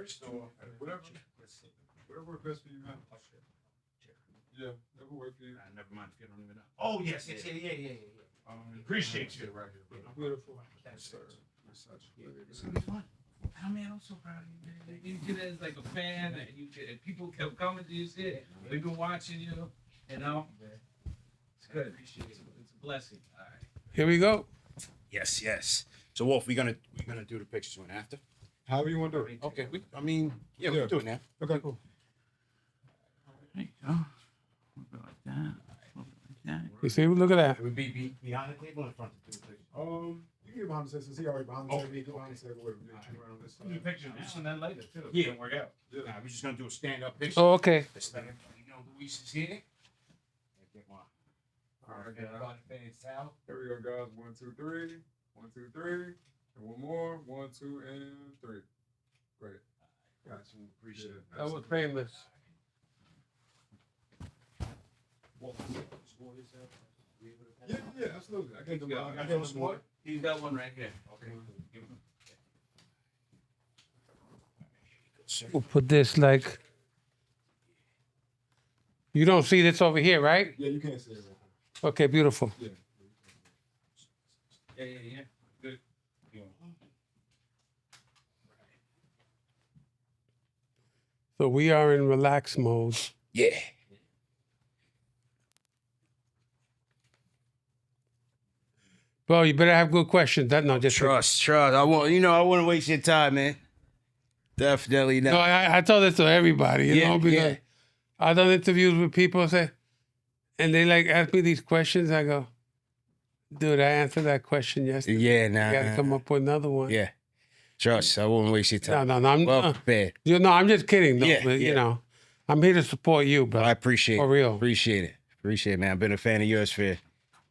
first or whatever. Whatever works best for you, man. Yeah, whatever works for you. Never mind if you don't even know. Oh yes, yeah. Appreciate you. Right here, brother. Beautiful. Yes, sir. Yes, sir. It's gonna be fun. Oh man, I'm so proud of you, man. You did it as like a fan, and people kept coming to you. Shit, we've been watching you. You know, it's good. Appreciate it. It's a blessing. All right. Here we go. Yes. So Wolf, we're gonna do the pictures one after. However you want to do it. Okay. We Yeah. can do it now. Okay, cool. There you go. Like that. Like that. You see, look at that. It would be behind the table in front of the pictures. You can get behind the table. Since he already behind the table, you can behind the table. Wait, turn around on this Do the side. picture now and then later too. Yeah. It didn't work out. Yeah. Nah, we're just gonna do a stand-up picture. Oh, okay. Just let everybody know Luis is here. Get my fans out. Here we go, guys. 1, 2, 3. 1, 2, 3. And one more. 1, 2, and 3. Great. Got you. Appreciate it. That was famous. Yeah, absolutely. I He's got got, I got some more. he's got one right here. Okay. Give him. We'll put this like. You don't see this over here, right? Yeah, you can't see it right now. Okay, beautiful. Yeah. Yeah. Good. So we are in relax mode. Yeah. Bro, you better have good questions. That no, just Trust. I wouldn't waste your time, man. Definitely not. No, I tell this to everybody, you know, because I've done interviews with people and they like ask me these questions. I go, dude, I answered that question yesterday. Yeah, You gotta come up with another one. Yeah. Trust. I wouldn't waste your time. No, I'm Well prepared. I'm just kidding though. Yeah, but, yeah. You know, I'm here to support you, bro. I appreciate For real. Appreciate it, man. I've been a fan of yours for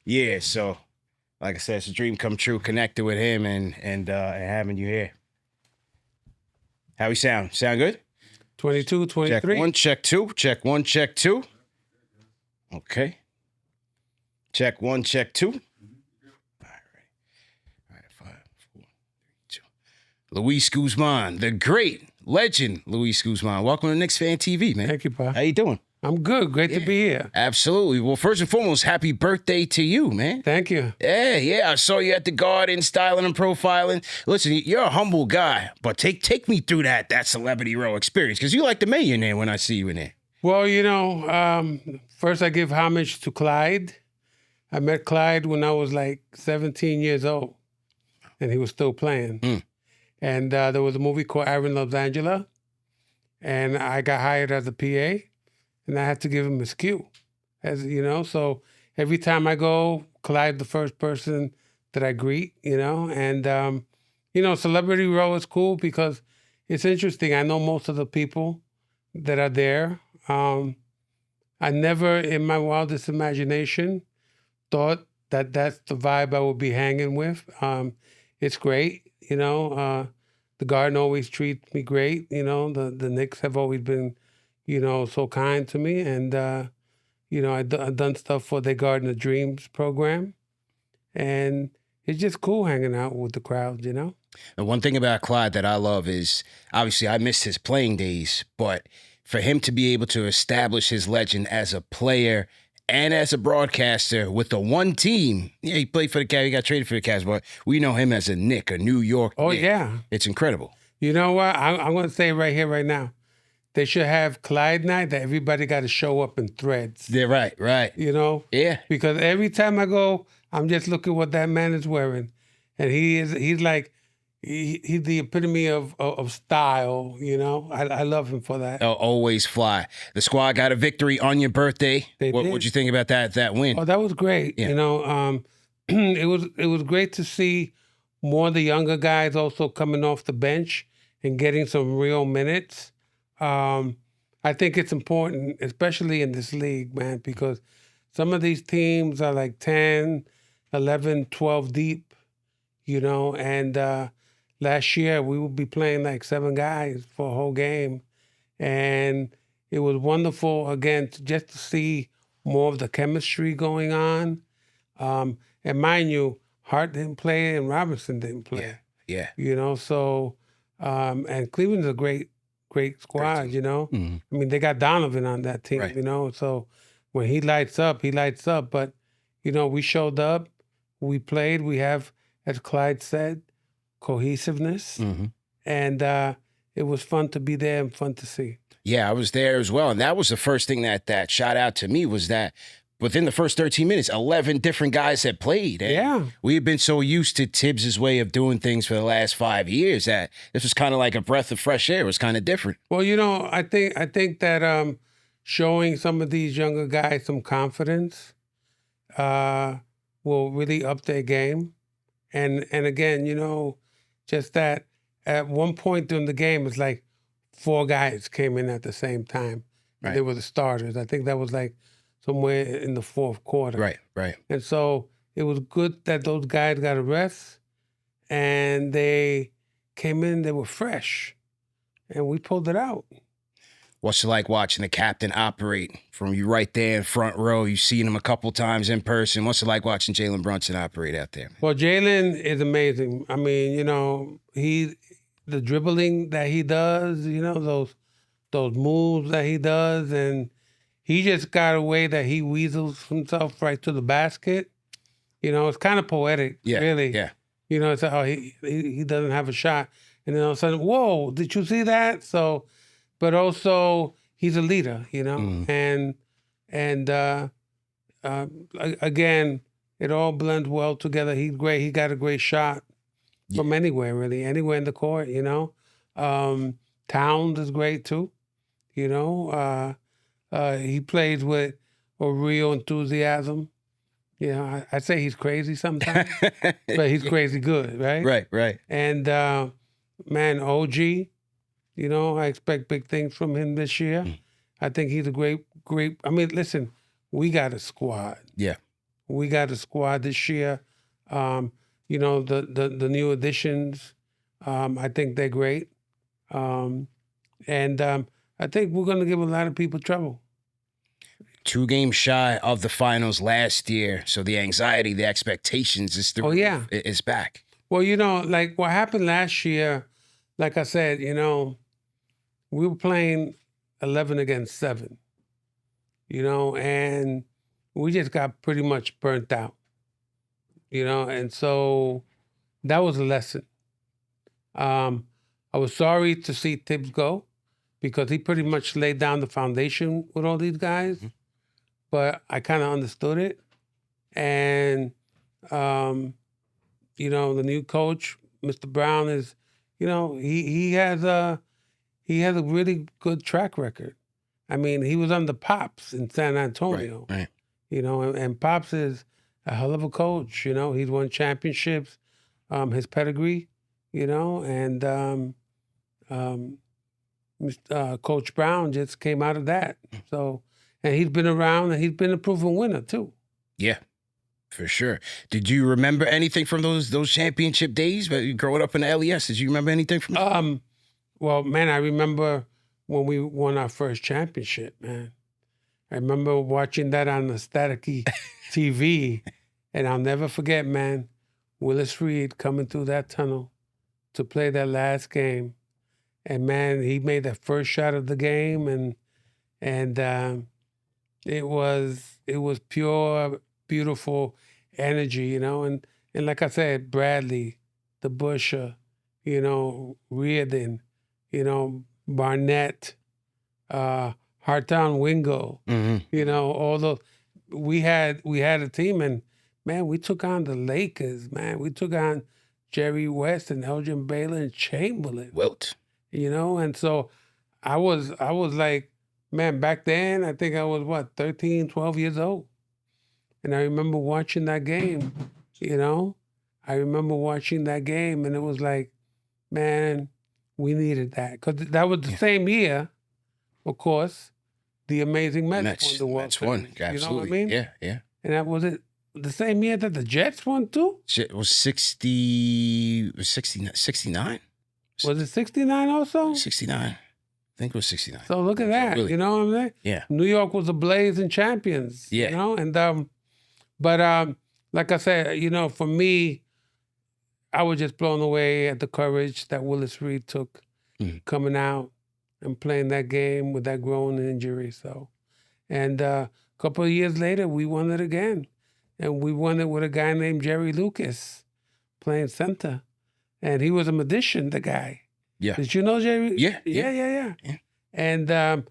years. So, like I said, it's a dream come true connected with him and having you here. How we sound? Sound good? 22, 23. Check 1, check 2. Check 1, check 2. Okay. Check 1, check 2. All right, 5, 4, 3, 2. Luis Guzman, the great legend Luis Guzman. Welcome to Knicks Fan TV, man. Thank you, pa. How you doing? I'm good. Great to be here. Absolutely. Well, first and foremost, happy birthday to you, man. Thank you. Yeah. I saw you at the Garden, styling and profiling. Listen, you're a humble guy, but take me through that Celebrity Row experience, because you like the millionaire when I see you in there. Well, you know, first I give homage to Clyde. I met Clyde when I was like 17 years old, and he was still playing. And there was a movie called Aaron Loves Angela, and I got hired as a PA, and I had to give him his cue, as you know. So every time I go, Clyde the first person that I greet, you know. And you know, Celebrity Row is cool because it's interesting. I know most of the people that are there. I never, in my wildest imagination, thought that that's the vibe I would be hanging with. It's great, you know. The Garden always treats me great, you know. The Knicks have always been, you know, so kind to me. And, you know, I've done stuff for the Garden of Dreams program. And it's just cool hanging out with the crowd, you know. And one thing about Clyde that I love is, obviously, I missed his playing days, but for him to be able to establish his legend as a player and as a broadcaster with the one team. Yeah, he played for the Cavs, he got traded for the Cavs, but we know him as a Knick, a New York Oh, Knick. yeah. It's incredible. You know what? I'm going to say right here, right now. They should have Clyde night that everybody got to show up in threads. Yeah, right. You know? Yeah. Because every time I go, I'm just looking what that man is wearing. And he's the epitome of style, you know? I love him for that. They'll always fly. The squad got a victory on your birthday. They did. What'd you think about that win? Oh, that was great. Yeah. You know, it was great to see more of the younger guys also coming off the bench and getting some real minutes. I think it's important, especially in this league, man, because some of these teams are like 10, 11, 12 deep, you know, and last year we would be playing like 7 guys for a whole game. And it was wonderful, again, just to see more of the chemistry going on. And mind you, Hart didn't play and Robinson didn't play. Yeah. You know, so, and Cleveland's a great great squad, team. you know. Mhm. I mean, they got Donovan on that team, Right. you know. So when he lights up, he lights up. But, you know, we showed up, we played, we have, as Clyde said, cohesiveness. Mhm. And it was fun to be there and fun to see. Yeah, I was there as well, and that was the first thing that shot out to me was that within the first 13 minutes, 11 different guys had played. And Yeah. we had been so used to Tibbs's way of doing things for the last 5 years that this was kind of like a breath of fresh air. It was kind of different. Well, you know, I think that showing some of these younger guys some confidence will really up their game. And again, you know, just that at one point during the game, it's like 4 guys came in at the same time. Right. They were the starters. I think that was like somewhere in the fourth quarter. Right. And so it was good that those guys got a rest and they came in, they were fresh, and we pulled it out. What's it like watching the captain operate from you right there in front row? You've seen him a couple times in person. What's it like watching Jalen Brunson operate out there? Well, Jalen is amazing. I mean, you know, the dribbling that he does, you know, those moves that he does, and he just got a way that he weasels himself right to the basket. You know, it's kind of poetic, Yeah, really. yeah. You know, it's how he doesn't have a shot, and then all of a sudden, whoa! Did you see that? So, but also he's a leader, you know, Mhm. and again, it all blends well together. He's great. He got a great shot from anywhere, really, anywhere in the court, you know. Towns is great too, you know. He plays with a real enthusiasm. You know, I say he's crazy sometimes, but he's crazy good, right? Right. And man, OG, you know, I expect big things from him this year. I think he's a great. I mean, listen, we got a squad. Yeah. We got a squad this year. You know, the new additions, I think they're great. And I think we're going to give a lot of people trouble. 2 games shy of the finals last year, so the anxiety, the expectations is through. Oh, yeah. Is back. Well, you know, like what happened last year, like I said, you know, we were playing 11 against 7, you know, and we just got pretty much burnt out, you know, and so that was a lesson. I was sorry to see Tibbs go because he pretty much laid down the foundation with all these guys, but I kind of understood it. And, you know, the new coach, Mr. Brown, is, you know, he has a really good track record. I mean, he was under Pops in San Antonio. Right. You know, and Pops is a hell of a coach. You know, he's won championships, his pedigree, you know, and Coach Brown just came out of that. So, and he's been around and he's been a proven winner too. Yeah. For sure. Did you remember anything from those championship days? But growing up in the LES, did you remember anything from that? Well, man, I remember when we won our first championship, man. I remember watching that on the staticky TV, and I'll never forget, man, Willis Reed coming through that tunnel to play that last game. And, man, he made that first shot of the game, and it was pure, beautiful energy, you know. And like I said, Bradley, the Busher, you know, Reardon, you know, Barnett, Hartown Wingo, you know, all those. We had a team, and man, we took on the Lakers, man. We took on Jerry West and Elgin Baylor and Chamberlain. Wilt. You know, and so I was like, man, back then I think I was 13, 12 years old. And I remember watching that game, you know. I remember watching that game, and it was like, man, we needed that. Because that was the same year, of course, the amazing Mets won the World Series. Absolutely. You know what I mean? Yeah. And that was it the same year that the Jets won too? It was 69? Was it 69 also? 69. I think it was 69. So look at that. Really? You know what I'm saying? Yeah. New York was ablaze in champions. Yeah. You know, and but like I said, you know, for me, I was just blown away at the courage that Willis Reed took coming out and playing that game with that groin injury. So, and a couple of years later, we won it again, and we won it with a guy named Jerry Lucas playing center, and he was a magician. The guy. Yeah. Did you know Jerry? Yeah. Yeah. And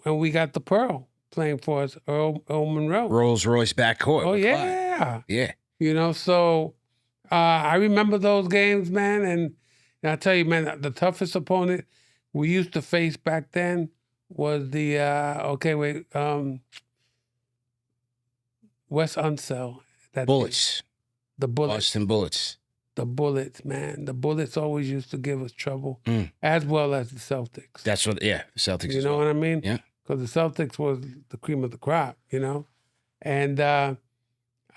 we got the Pearl playing for us, Earl Monroe. Rolls Royce backcourt. Oh with Clyde. yeah. Yeah. You know, so I remember those games, man, and I tell you, man, the toughest opponent we used to face back then was the West Unseld. That Bullets. the Bullets. Boston Bullets. The Bullets, man. The Bullets always used to give us trouble, Mm. as well as the Celtics. That's what. Yeah. The Celtics. You as know well. what I mean? Yeah. Because the Celtics was the cream of the crop, you know? And I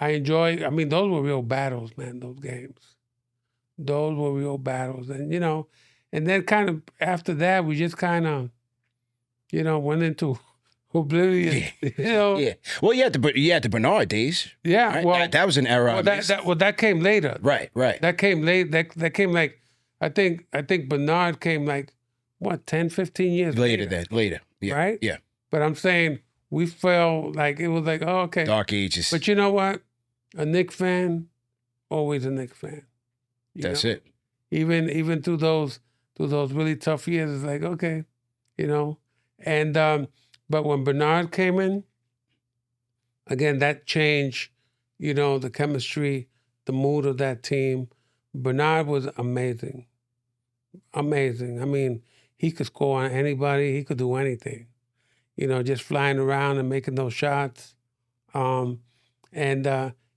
enjoy, I mean, those were real battles, man, those games. Those were real battles. And, you know, and then kind of after that, we just kind of, you know, went into oblivion. Yeah. You know? Yeah. Well, you had the Bernard days. Yeah, Right? well, that was an era. I well, missed. that came later. Right. That came late. That came like, I think Bernard came like, what, 10, 15 years later. Later. Yeah. Right? Yeah. But I'm saying we felt like it was like, oh, okay. Dark ages. But you know what? A Knicks fan, always a Knicks fan. You That's know? it. Even through those really tough years, it's like, okay, you know. And but when Bernard came in, again, that changed, you know, the chemistry, the mood of that team. Bernard was amazing. Amazing. I mean, he could score on anybody. He could do anything. You know, just flying around and making those shots. And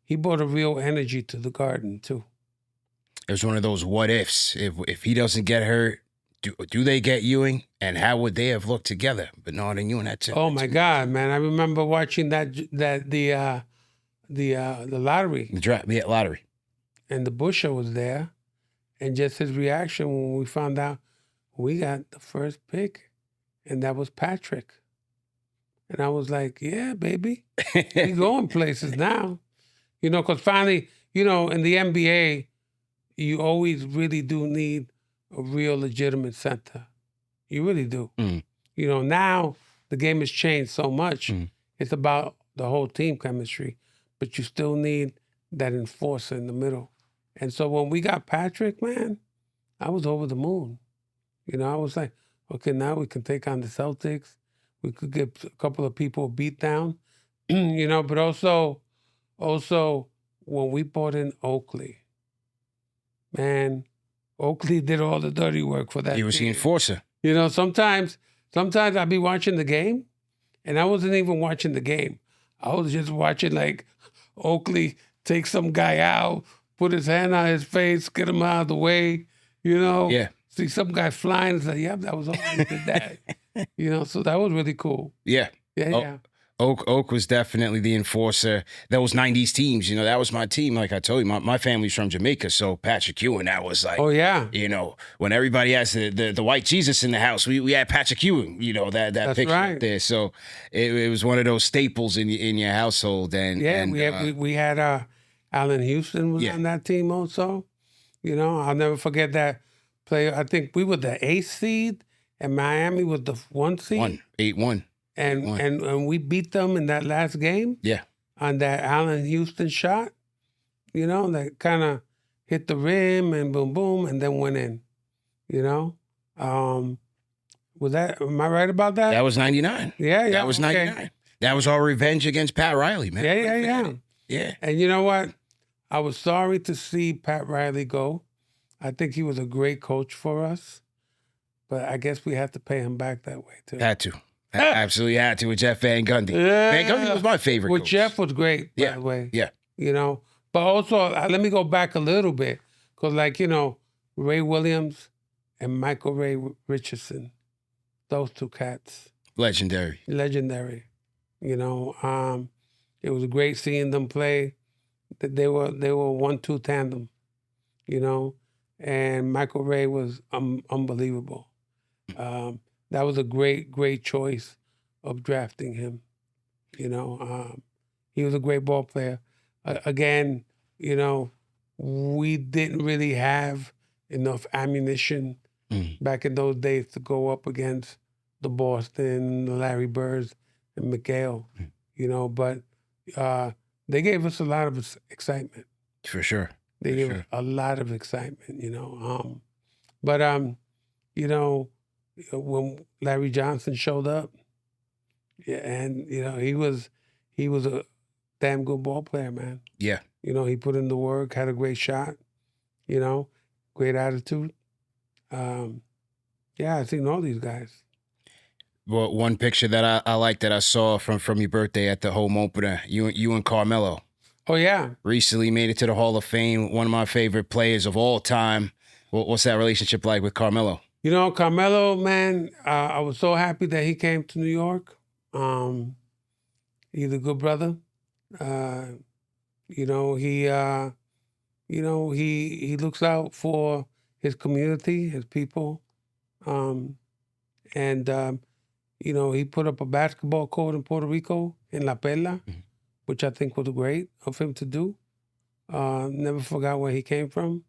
he brought a real energy to the Garden, too. It was one of those what ifs. If he doesn't get hurt, do they get Ewing? And how would they have looked together? Bernard and Ewing. That's it. Oh my God, man! I remember watching the lottery, The draft, yeah, lottery. and the Busher was there, and just his reaction when we found out we got the first pick, and that was Patrick. And I was like, yeah, baby, we going places now. You know, because finally, you know, in the NBA, you always really do need a real legitimate center. You really do. Mm. You know, now the game has changed so much. Mm. It's about the whole team chemistry, but you still need that enforcer in the middle. And so when we got Patrick, man, I was over the moon. You know, I was like, okay, now we can take on the Celtics. We could get a couple of people beat down, you know, but also when we brought in Oakley, man, Oakley did all the dirty work for that He was the team. enforcer. You know, sometimes I'd be watching the game, and I wasn't even watching the game. I was just watching, like, Oakley take some guy out, put his hand on his face, get him out of the way, you know? Yeah. See some guy flying and say, yep, that was Oakley did that. You know, so that was really cool. Yeah. Yeah, Oh, yeah. Oak was definitely the enforcer. Those 90s teams, you know, that was my team. Like I told you, my family's from Jamaica, so Patrick Ewing, that was like, Oh, yeah. you know, when everybody has the white Jesus in the house, we had Patrick Ewing, you know, that That's picture right. there. So it was one of those staples in your household. And Yeah, and, we had Allen Houston was Yeah. on that team also. You know, I'll never forget that player. I think we were the 8th seed, and Miami was the 1 seed. 8-1. And 8-1. and we beat them in that last game Yeah. on that Allen Houston shot, you know, that kind of hit the rim and boom, boom, and then went in, you know. Am I right about that? That was 99. Yeah, That was 99. okay. That was our revenge against Pat Riley, man. Yeah. Yeah. And you know what? I was sorry to see Pat Riley go. I think he was a great coach for us, but I guess we had to pay him back that way too. Had to. Absolutely had to with Jeff Van Gundy. Yeah. Van Gundy was my favorite Well, coach. Jeff was great, by Yeah, the way. yeah. You know, but also, let me go back a little bit, because, like, you know, Ray Williams and Michael Ray Richardson, those two cats, Legendary. legendary. You know, it was great seeing them play. They were 1-2 tandem, you know, and Michael Ray was unbelievable. That was a great choice of drafting him. You know, he was a great ball player. Again, you know, we didn't really have enough ammunition back in those days to go up against the Boston, the Larry Birds, and McHale, but they gave us a lot of excitement. For sure. They gave us a lot of excitement, But, when Larry Johnson showed up, and, he was a damn good ball player, man. Yeah. He put in the work, had a great shot, great attitude. I've seen all these guys. Well, one picture that I like that I saw from your birthday at the home opener, you and Carmelo. Oh, yeah. Recently made it to the Hall of Fame, one of my favorite players of all time. What's that relationship like with Carmelo? Carmelo, man, I was so happy that he came to New York. He's a good brother. He looks out for his community, his people. He put up a basketball court in Puerto Rico, in La Perla, which I think was great of him to do. Never forgot where he came from.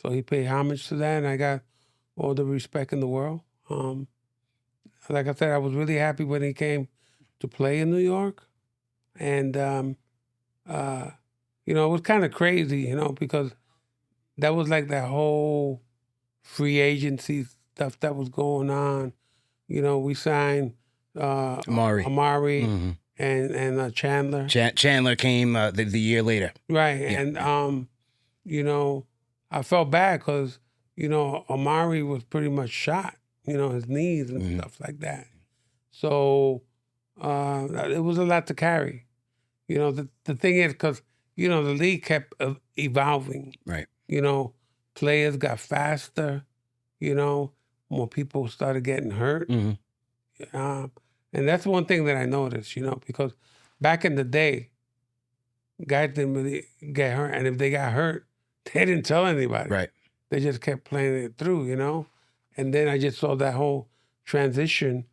So he paid homage to that, and I got all the respect in the world. Like I said, I was really happy when he came to play in New York. And, it was kind of crazy, because that was like that whole free agency stuff that was going on. We signed Amari and Chandler. Chandler came the year later. Right. Yeah. And, I felt bad because, Amari was pretty much shot, his knees and stuff like that. So it was a lot to carry. The thing is, because, the league kept evolving. Right. Players got faster, more people started getting hurt. And that's one thing that I noticed, because back in the day, guys didn't really get hurt. And if they got hurt, they didn't tell anybody. Right. They just kept playing it through, And then I just saw that whole transition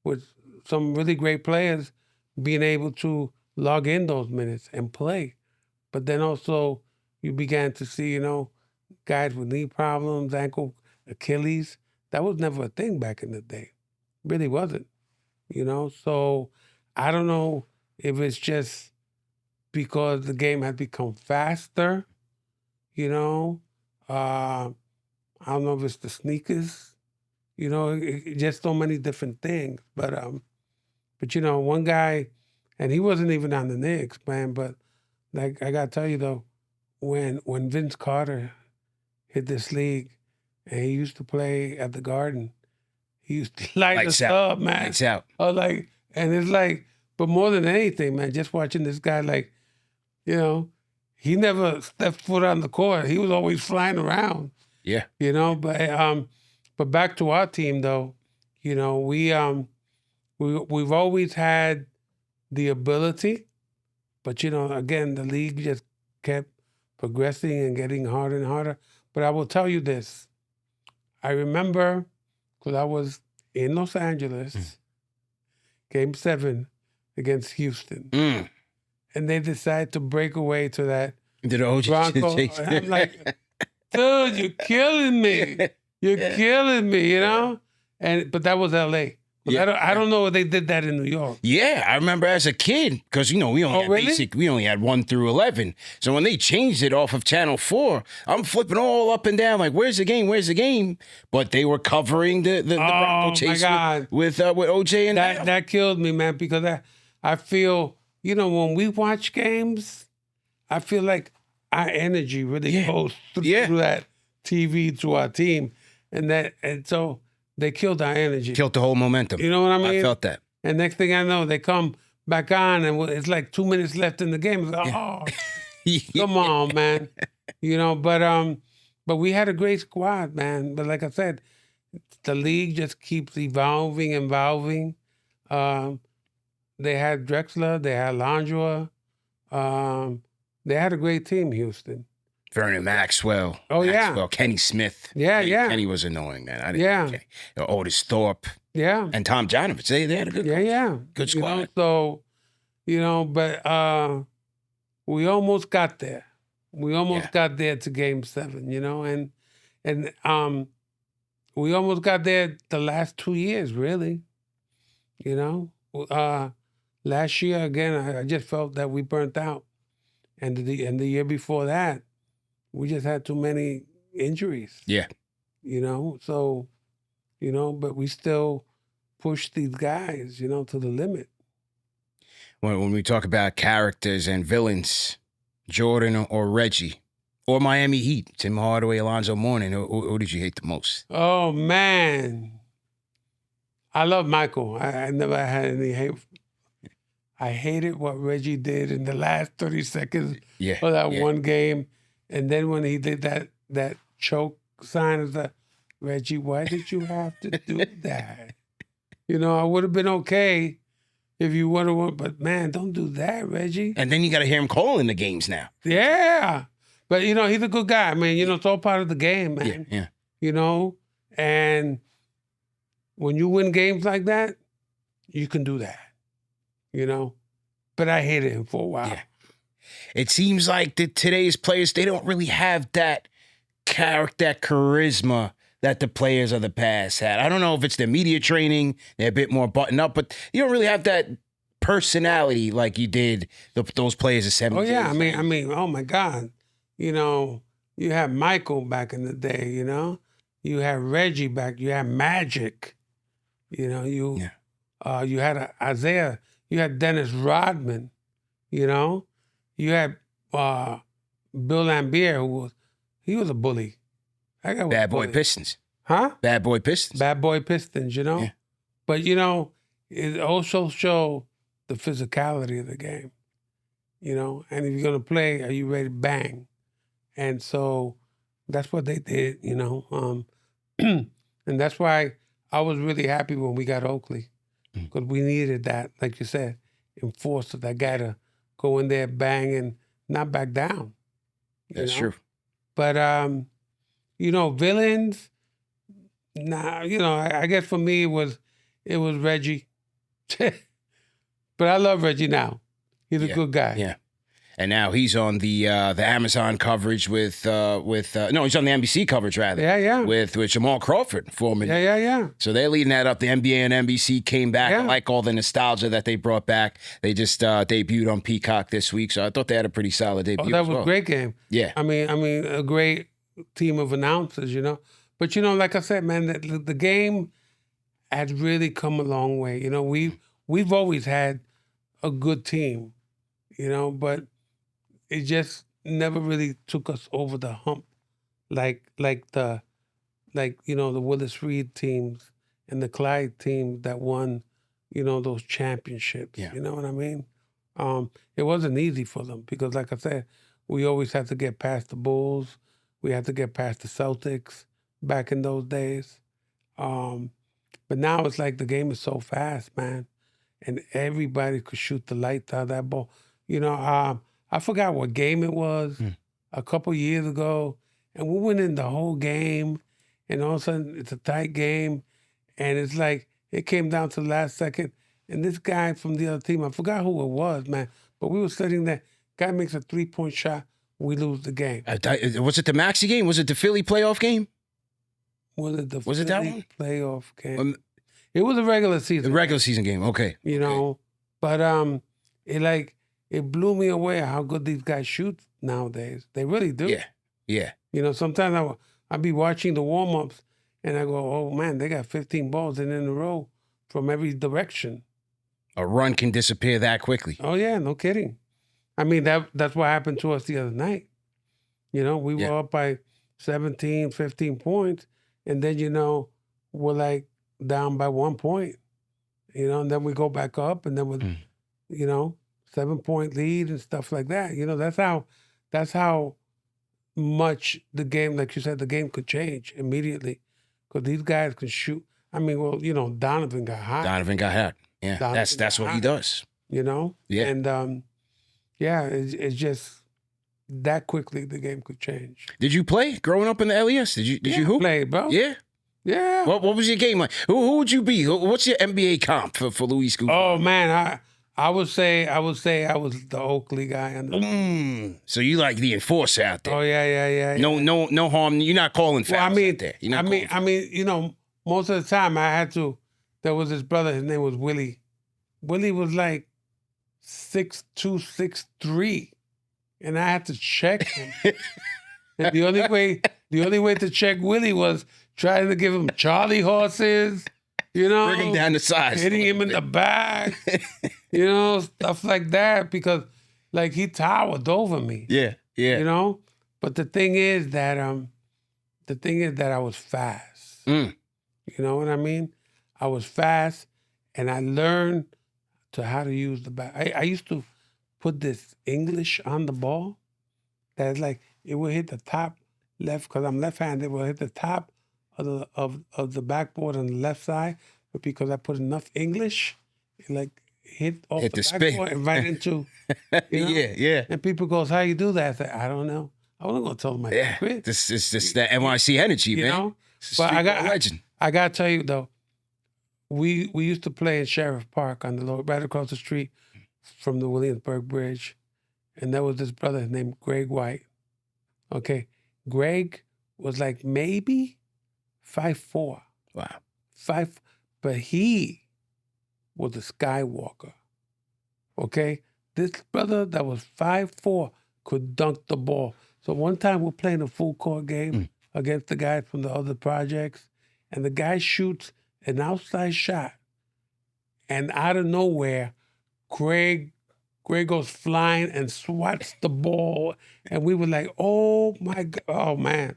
with some really great players being able to log in those minutes and play. But then also you began to see, guys with knee problems, ankle, Achilles. That was never a thing back in the day. Really wasn't, So I don't know if it's just because the game has become faster, I don't know if it's the sneakers, just so many different things. But one guy, and he wasn't even on the Knicks, man, but like I gotta tell you though, when Vince Carter hit this league and he used to play at the Garden, he used to light us up, man. Lights out. Oh, and it's like, but more than anything, man, just watching this guy, like, he never stepped foot on the court. He was always flying around. Yeah. But back to our team though, we've always had the ability, but again, the league just kept progressing and getting harder and harder. But I will tell you this. I remember, because I was in Los Angeles, Game 7 against Houston. And they decided to break away to that Bronco. And I'm like, dude, you're killing me. You're killing me, But that was L.A. Yeah. I don't know if they did that in New York. Yeah, I remember as a kid, because we only had 1 through 11. So when they changed it off of Channel 4, I'm flipping all up and down like, "Where's the game? Where's the game?" But they were covering the Bronco chase with OJ and that killed me, man, because I feel when we watch games, I feel like our energy really goes through that TV to our team, and so. They killed our energy. Killed the whole momentum. You know what I mean? I felt that. And next thing I know, they come back on, and it's like 2 minutes left in the game. It's like, come on, man. But we had a great squad, man. But like I said, the league just keeps evolving. They had Drexler, they had Landry. They had a great team, Houston. Vernon Maxwell. Yeah. Kenny Smith. Yeah. Kenny was annoying, man. I didn't Otis Thorpe. Yeah. And Tom Janovich. They had a good good squad. But we almost got there. We almost got there to Game 7, and we almost got there the last 2 years, really. You know, last year again, I just felt that we burnt out, and the year before that, we just had too many injuries. Yeah. You know, so but we still push these guys, to the limit. When we talk about characters and villains, Jordan or Reggie, or Miami Heat, Tim Hardaway, Alonzo Mourning, who did you hate the most? Oh man, I love Michael. I never had any hate. I hated what Reggie did in the last 30 seconds of that one game, and then when he did that choke sign, of the Reggie, why did you have to do that? I would have been okay if you would have, but man, don't do that, Reggie. And then you got to hear him calling the games now. Yeah. But, he's a good guy. I mean, it's all part of the game, man. Yeah. And when you win games like that, you can do that, But I hated him for a while. Yeah. It seems like today's players, they don't really have that character, that charisma that the players of the past had. I don't know if it's their media training, they're a bit more buttoned up, but you don't really have that personality like you did those players of 70s. Oh, yeah. I mean, oh, my God. You had Michael back in the day, You had Reggie back. You had Magic. You had Isaiah. You had Dennis Rodman. You had Bill Laimbeer, he was a bully. Bad Boy Pistons. Huh? Bad Boy Pistons. Bad Boy Pistons, Yeah. But, it also showed the physicality of the game, And if you're going to play, are you ready to bang? And so that's what they did, And that's why I was really happy when we got Oakley, because we needed that, like you said, enforcer, that guy to go in there, bang, and not back down. That's true. But, villains, nah, I guess for me it was Reggie. But I love Reggie now. He's a good guy. Yeah. And now he's on the Amazon coverage with he's on the NBC coverage rather. Yeah. With Jamal Crawford, former. Yeah. So they're leading that up. The NBA and NBC came back. I like all the nostalgia that they brought back. They just debuted on Peacock this week, so I thought they had a pretty solid debut. Oh, that was a great game. Yeah. I mean, a great team of announcers, But like I said, man, the game has really come a long way. We've always had a good team, but it just never really took us over the hump like the Willis Reed teams and the Clyde teams that won, those championships. Yeah. You know what I mean? It wasn't easy for them because, like I said, we always had to get past the Bulls. We had to get past the Celtics back in those days. But now it's like the game is so fast, man. And everybody could shoot the lights out of that ball. I forgot what game it was a couple years ago, and we went in the whole game, and all of a sudden it's a tight game, and it's like it came down to the last second, and this guy from the other team, I forgot who it was, man, but we were sitting there, guy makes a 3-point shot, we lose the game. Was it the Maxey game? Was it the Philly playoff game? Was it the Was it that one? Playoff game? It was a regular season. The regular season game, okay. But it blew me away how good these guys shoot nowadays. They really do. Yeah. Sometimes I'll be watching the warm-ups and I go, oh man, they got 15 balls in a row from every direction. A run can disappear that quickly. Oh yeah, no kidding. I mean, that's what happened to us the other night. We were up by 17, 15 points, and then, we're like down by 1 point, and then we go back up, and then with, 7-point lead and stuff like that. That's how much the game, like you said, the game could change immediately because these guys can shoot. I mean, well, Donovan got hot. Yeah, that's what he does. Yeah. And it's just that quickly the game could change. Did you play growing up in the LES? Did you hoop? Play, bro. Yeah. Yeah. What was your game like? Who would you be? What's your NBA comp for Luis Guzman? Oh man, I would say I was the Oakley guy. So you like the enforcer out there? Oh yeah. No harm. You're not calling fouls Well, I mean, out there. You're not calling I mean, you know, most of the time I had to. There was this brother. His name was Willie. Willie was like 6'2", 6'3", and I had to check him. And the only way to check Willie was trying to give him Charlie horses. You know, Bring him down the sides. hitting him in the back. You know, stuff like that because, like, he towered over me. Yeah. You know, but the thing is that I was fast. Mm. You know what I mean? I was fast, and I learned how to use the bat. I used to put this English on the ball. That's like it would hit the top left because I'm left-handed. It would hit the top of the backboard on the left side, but because I put enough English, it like hit off Hit the the backboard spin. and right into. You know? Yeah. And people goes, "How you do that?" I say, "I don't know. I wasn't gonna tell them I Yeah. quit." This is that NYC energy, You man. know? It's a But street ball legend. I gotta tell you though, we used to play in Sheriff Park on the right across the street from the Williamsburg Bridge, and there was this brother named Greg White. Okay, Greg was like maybe 5'4", Wow. but he was a Skywalker. Okay, this brother that was 5'4" could dunk the ball. So one time we're playing a full court game against the guy from the other projects, and the guy shoots an outside shot, and out of nowhere, Greg goes flying and swats the ball, and we were like, "Oh my God, oh man!"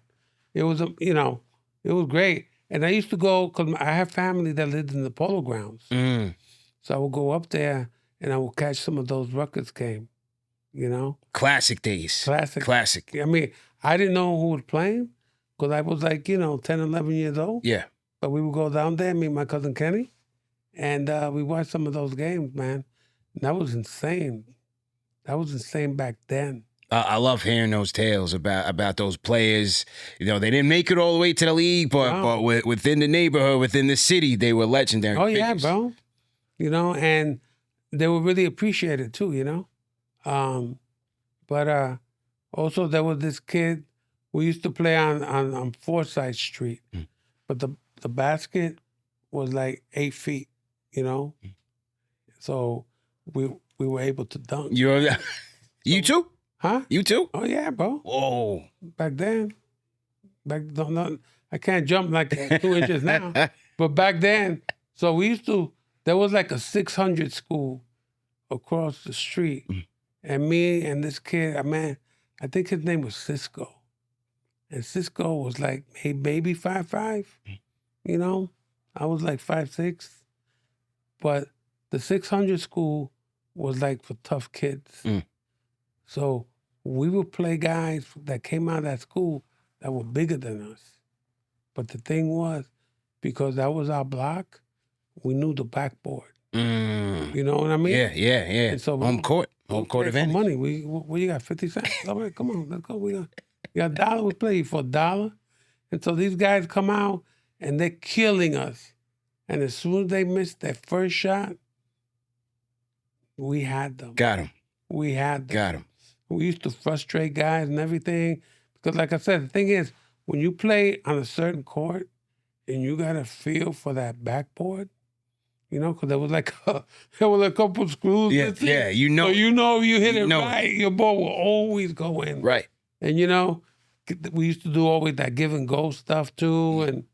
It was it was great. And I used to go because I have family that lived in the Polo Grounds, so I would go up there and I would catch some of those Rutgers games. You know, Classic days. classic. I mean, I didn't know who was playing because I was like 10, 11 years old. Yeah. But we would go down there, meet my cousin Kenny, and we watched some of those games, man. And that was insane. That was insane back then. I love hearing those tales about those players. You know, they didn't make it all the way to the league, but within the neighborhood, within the city, they were legendary. Oh yeah, figures. bro. You know, and they were really appreciated too. You know, but also there was this kid. We used to play on Forsyth Street, but the basket was like 8 feet. You know, so we were able to dunk. You too? Huh? You too? Oh yeah, bro. Whoa. Back then, I can't jump like 2 inches now, but back then, so we used to. There was like a 600 school across the street, and me and this kid, I think his name was Cisco, and Cisco was like maybe 5'5", you know. I was like 5'6", but the 600 school was like for tough kids. So we would play guys that came out of that school that were bigger than us. But the thing was, because that was our block, we knew the backboard. You know what I mean? Yeah. And so home court play advantage. for money. What you got, 50 cents? All right, come on, let's go. We got $1, we play for $1. And so these guys come out and they're killing us. And as soon as they missed their first shot, we had them. Got him. We had them. Got him. We used to frustrate guys and everything. Because like I said, the thing is, when you play on a certain court and you got a feel for that backboard, you know, because there was a couple screws. Yeah, you know. So you know if you hit it know. right, your ball will always go in. Right. And you know, we used to do always that give and go stuff too. And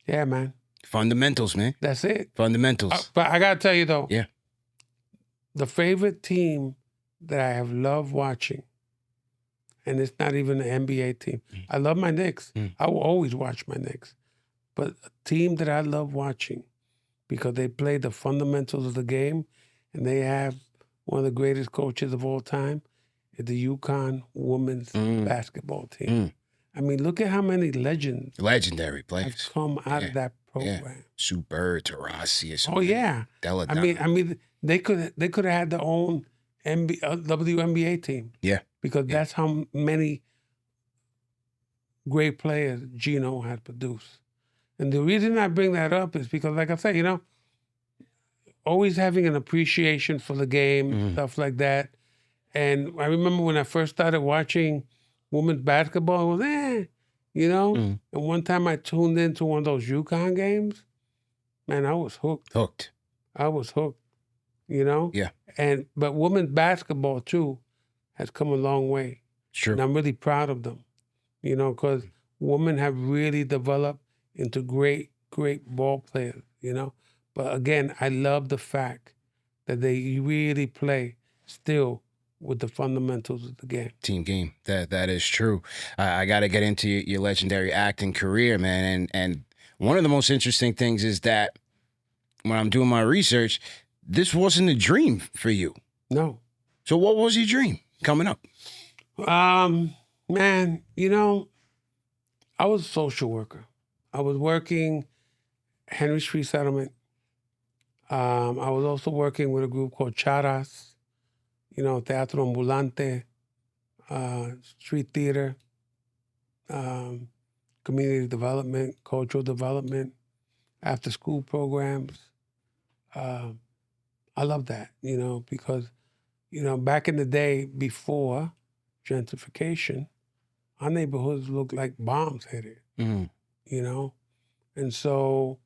yeah, man, Fundamentals, man. that's it. Fundamentals. But I got to tell you though. Yeah. The favorite team that I have loved watching, and it's not even an NBA team. I love my Knicks. I will always watch my Knicks. But a team that I love watching because they play the fundamentals of the game and they have one of the greatest coaches of all time is the UConn women's basketball team. I mean, look at how many legends Legendary have players. come out of that program. Yeah. Sue Bird, Tarasi, Oh yeah. Della I mean, they could have had their own WNBA team. Yeah. Because that's how many great players Gino had produced. And the reason I bring that up is because, like I said, you know, always having an appreciation for the game, stuff like that. And I remember when I first started watching women's basketball, I was, you know? And one time I tuned into one of those UConn games, man, I was hooked. Hooked. I was hooked, you know? Yeah. But women's basketball, too, has come a long way. It's true. And I'm really proud of them, you know, because women have really developed into great, great ball players, you know? But again, I love the fact that they really play still with the fundamentals of the game. Team game. That is true. I got to get into your legendary acting career, man. And one of the most interesting things is that when I'm doing my research, this wasn't a dream for you. No. So what was your dream coming up? Man, you know, I was a social worker. I was working Henry Street Settlement. I was also working with a group called Charas, you know, Teatro Ambulante, street theater, community development, cultural development, after school programs. I love that, you know, because, you know, back in the day before gentrification, our neighborhoods looked like bombs hit it, you know? And so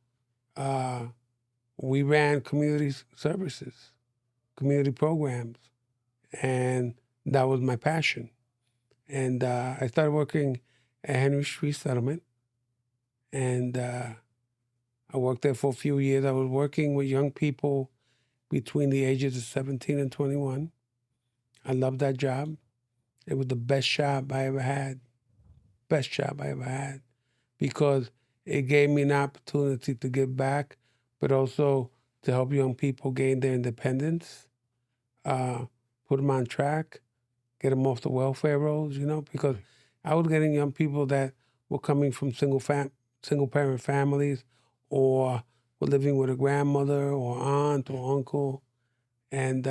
we ran community services, community programs, and that was my passion. And I started working at Henry Street Settlement, and I worked there for a few years. I was working with young people between the ages of 17 and 21. I loved that job. It was the best job I ever had. Best job I ever had. Because it gave me an opportunity to give back, but also to help young people gain their independence, put them on track, get them off the welfare rolls, you know, because I was getting young people that were coming from single parent families or were living with a grandmother or aunt or uncle, and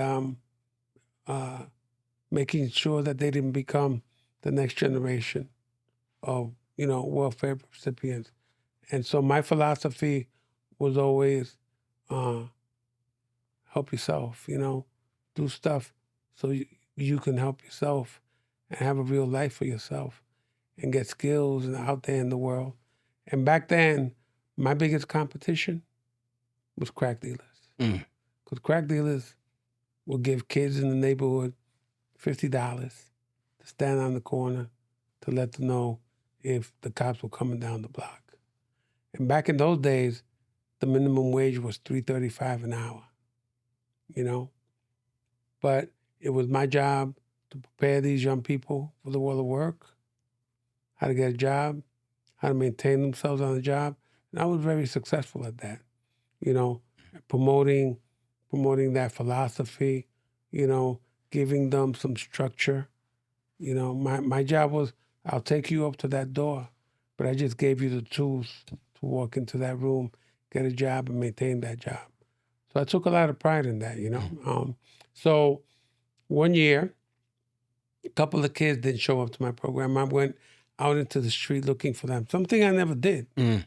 making sure that they didn't become the next generation of, you know, welfare recipients. And so my philosophy was always help yourself, you know, do stuff so you can help yourself and have a real life for yourself and get skills and out there in the world. And back then, my biggest competition was crack dealers. Because crack dealers would give kids in the neighborhood $50 to stand on the corner to let them know if the cops were coming down the block. And back in those days, the minimum wage was $3.35 an hour, you know? But it was my job to prepare these young people for the world of work, how to get a job, how to maintain themselves on the job. And I was very successful at that, you know, promoting that philosophy, you know, giving them some structure. You know, my job was, I'll take you up to that door, but I just gave you the tools to walk into that room, get a job, and maintain that job. So I took a lot of pride in that, you know. So one year, a couple of kids didn't show up to my program. I went out into the street looking for them, something I never did. And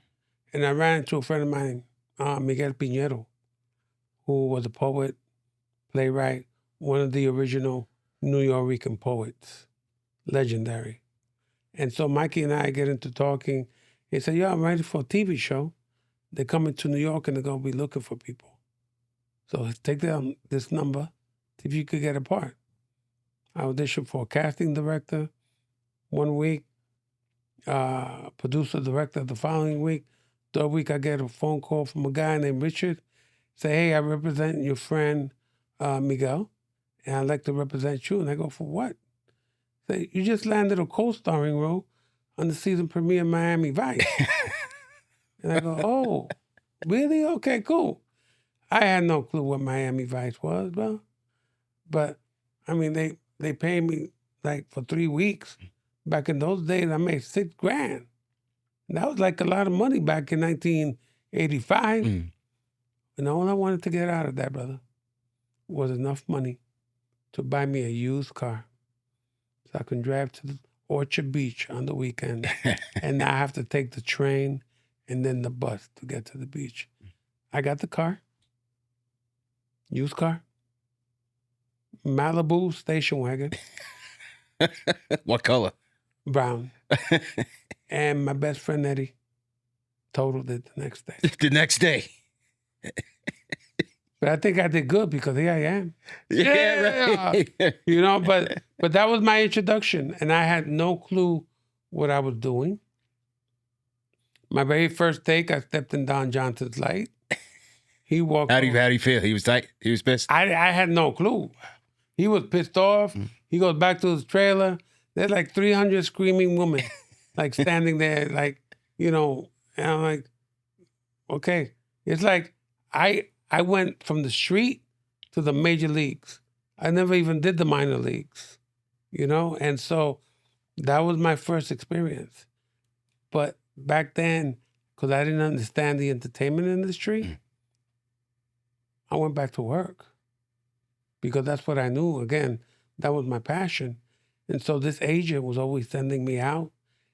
I ran into a friend of mine, Miguel Piñero, who was a poet, playwright, one of the original New Yorker poets, legendary. And so Mikey and I get into talking. He said, "Yo, I'm ready for a TV show. They're coming to New York and they're going to be looking for people. So take down this number, see if you could get a part." I auditioned for a casting director one week, producer director the following week. Third week, I get a phone call from a guy named Richard. Say, "Hey, I represent your friend Miguel, and I'd like to represent you." And I go, "For what?" Say, "You just landed a co-starring role on the season premiere of Miami Vice." And I go, "Oh, really? Okay, cool." I had no clue what Miami Vice was, bro. But I mean, they paid me like for 3 weeks. Back in those days, I made $6,000. And that was like a lot of money back in 1985. And all I wanted to get out of that, brother, was enough money to buy me a used car so I can drive to the Orchard Beach on the weekend and not have to take the train and then the bus to get to the beach. I got the car. Used car. Malibu station wagon. What color? Brown. And my best friend Eddie totaled it the next day. The next day. But I think I did good because here I am. Yeah, right. You know, but that was my introduction, and I had no clue what I was doing. My very first take, I stepped in Don Johnson's light. He walked. How do you feel? He was tight. He was pissed. I had no clue. He was pissed off. He goes back to his trailer. There's like 300 screaming women, like standing there, like, you know. And I'm like, okay. It's like I went from the street to the major leagues. I never even did the minor leagues, you know? And so that was my first experience. But back then, because I didn't understand the entertainment industry, I went back to work because that's what I knew. Again, that was my passion. And so this agent was always sending me out,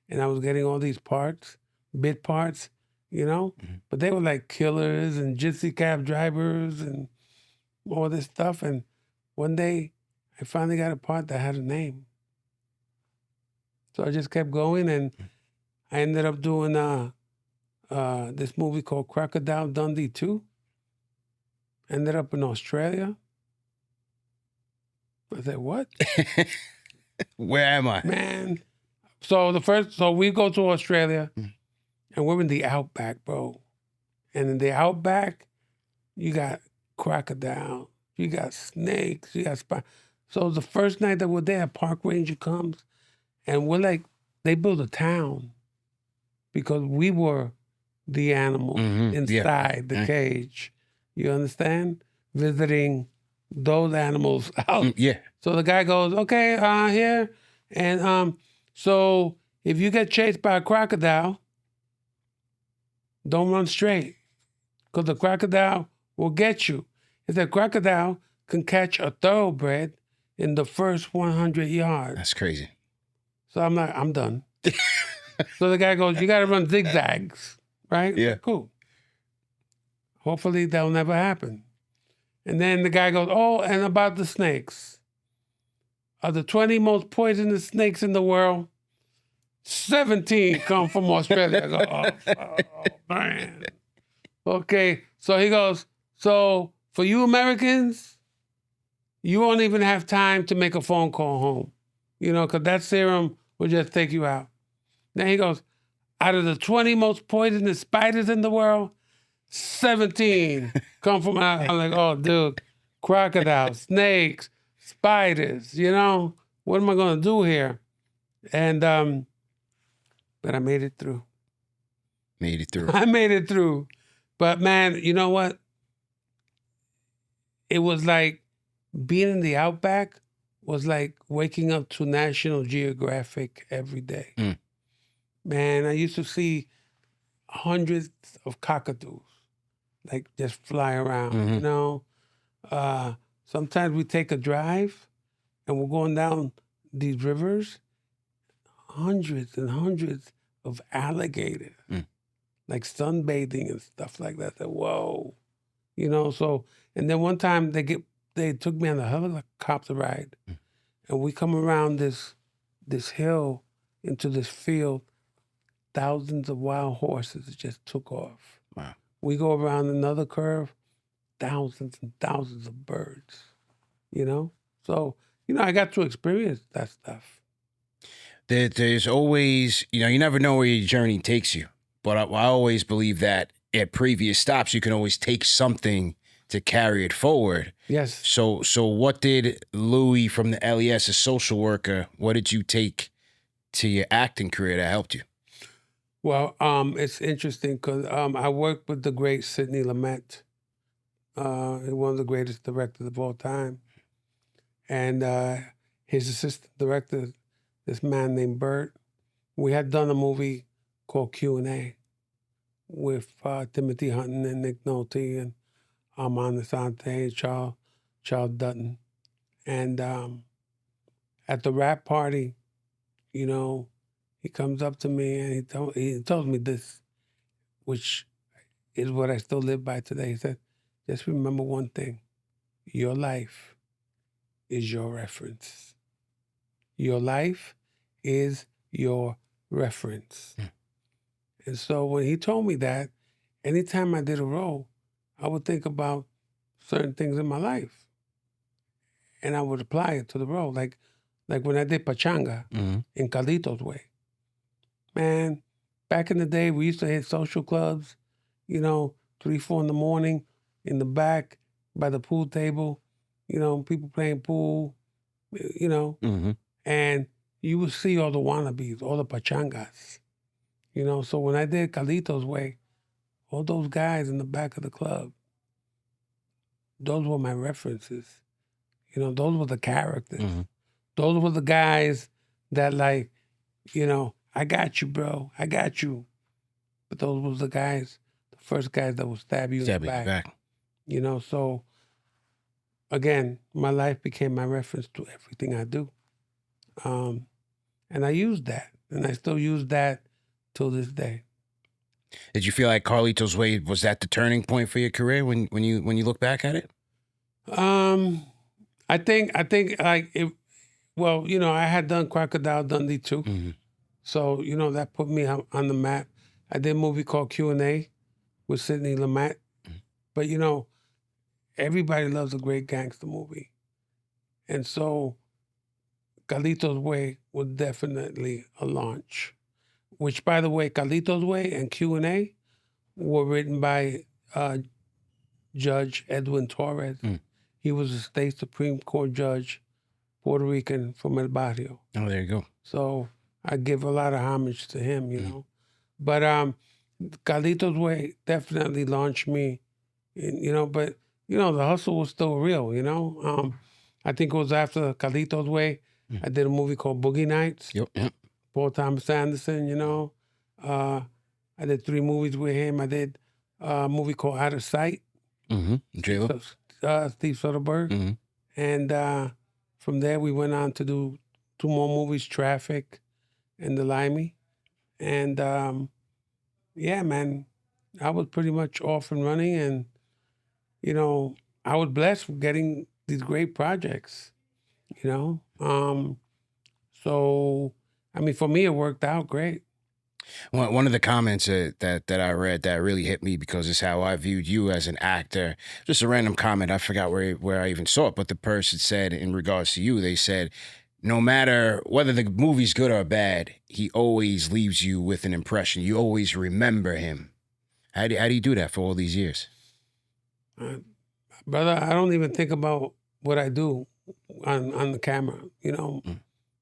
and I was getting all these parts, bit parts, you know? But they were like killers and gypsy cab drivers and all this stuff. And one day, I finally got a part that had a name. So I just kept going, and I ended up doing this movie called Crocodile Dundee 2. Ended up in Australia. I said, what? Where am I? Man. So we go to Australia, and we're in the outback, bro. And in the outback, you got crocodile, you got snakes, you got So the first night that we're there, a park ranger comes, and we're like, they built a town because we were the animal inside the cage. You understand? Visiting those animals out. Yeah. So the guy goes, okay, here. And so if you get chased by a crocodile, don't run straight because the crocodile will get you. If the crocodile can catch a thoroughbred in the first 100 yards. That's crazy. So I'm like, I'm done. So the guy goes, you got to run zigzags, right? Yeah. Cool. Hopefully that'll never happen. And then the guy goes, oh, and about the snakes. Of the 20 most poisonous snakes in the world, 17 come from Australia. I go, oh, man. Okay, so he goes, so for you Americans, you won't even have time to make a phone call home, you know, because that serum will just take you out. Then he goes, out of the 20 most poisonous spiders in the world, 17 come from out. I'm like, oh, dude, crocodiles, snakes, spiders, you know, what am I going to do here? And, but I made it through. Made it through. I made it through. But man, you know what? It was like being in the outback was like waking up to National Geographic every day. Man, I used to see hundreds of cockatoos like just fly around, you know? Sometimes we take a drive and we're going down these rivers, hundreds and hundreds of alligators, like sunbathing and stuff like that. I said, whoa, you know? So, and then one time they took me on a helicopter ride, and we come around this hill into this field. Thousands of wild horses just took off. Wow. We go around another curve, thousands and thousands of birds, you know? So, you know, I got to experience that stuff. There's always, you know, you never know where your journey takes you. But I always believe that at previous stops, you can always take something to carry it forward. Yes. So what did Louis from the LES, a social worker, what did you take to your acting career that helped you? Well, it's interesting because I worked with the great Sidney Lumet, one of the greatest directors of all time. And his assistant director, this man named Bert, we had done a movie called Q&A with Timothy Hutton and Nick Nolte and Armand Asante and Charles Dutton. And at the rap party, you know, he comes up to me and he told me this, which is what I still live by today. He said, just remember one thing. your life is your reference. Your life is your reference. And so when he told me that, anytime I did a role, I would think about certain things in my life, and I would apply it to the role. Like when I did Pachanga in Carlito's Way. Man, back in the day, we used to hit social clubs, 3, 4 in the morning, in the back by the pool table, people playing pool, and you would see all the wannabes, all the pachangas, So when I did Carlito's Way, all those guys in the back of the club, those were my references. Those were the characters. Those were the guys that I got you, bro. I got you. But those was the first guys that would stab you in the back. So again, my life became my reference to everything I do. And I used that. And I still use that till this day. Did you feel like Carlito's Way was that the turning point for your career when you look back at it? I think like it. Well, I had done Crocodile Dundee too, so that put me on the map. I did a movie called Q&A with Sidney Lumet, but everybody loves a great gangster movie, and so Carlito's Way was definitely a launch. Which, by the way, Carlito's Way and Q&A were written by Judge Edwin Torres. He was a state Supreme Court judge, Puerto Rican from El Barrio. Oh, there you go. So I give a lot of homage to him, But Carlito's Way definitely launched me, but the hustle was still real, I think it was after Carlito's Way, I did a movie called Boogie Nights. Yep. Paul Thomas Anderson, I did 3 movies with him. I did a movie called Out of Sight. Steve Soderbergh. And from there, we went on to do 2 more movies, Traffic and The Limey. And yeah, man, I was pretty much off and running. And, I was blessed with getting these great projects, So, I mean, for me, it worked out great. One of the comments that I read that really hit me because it's how I viewed you as an actor. Just a random comment. I forgot where I even saw it, but the person said in regards to you, they said, no matter whether the movie's good or bad, he always leaves you with an impression. You always remember him. How do you do that for all these years? Brother, I don't even think about what I do on the camera.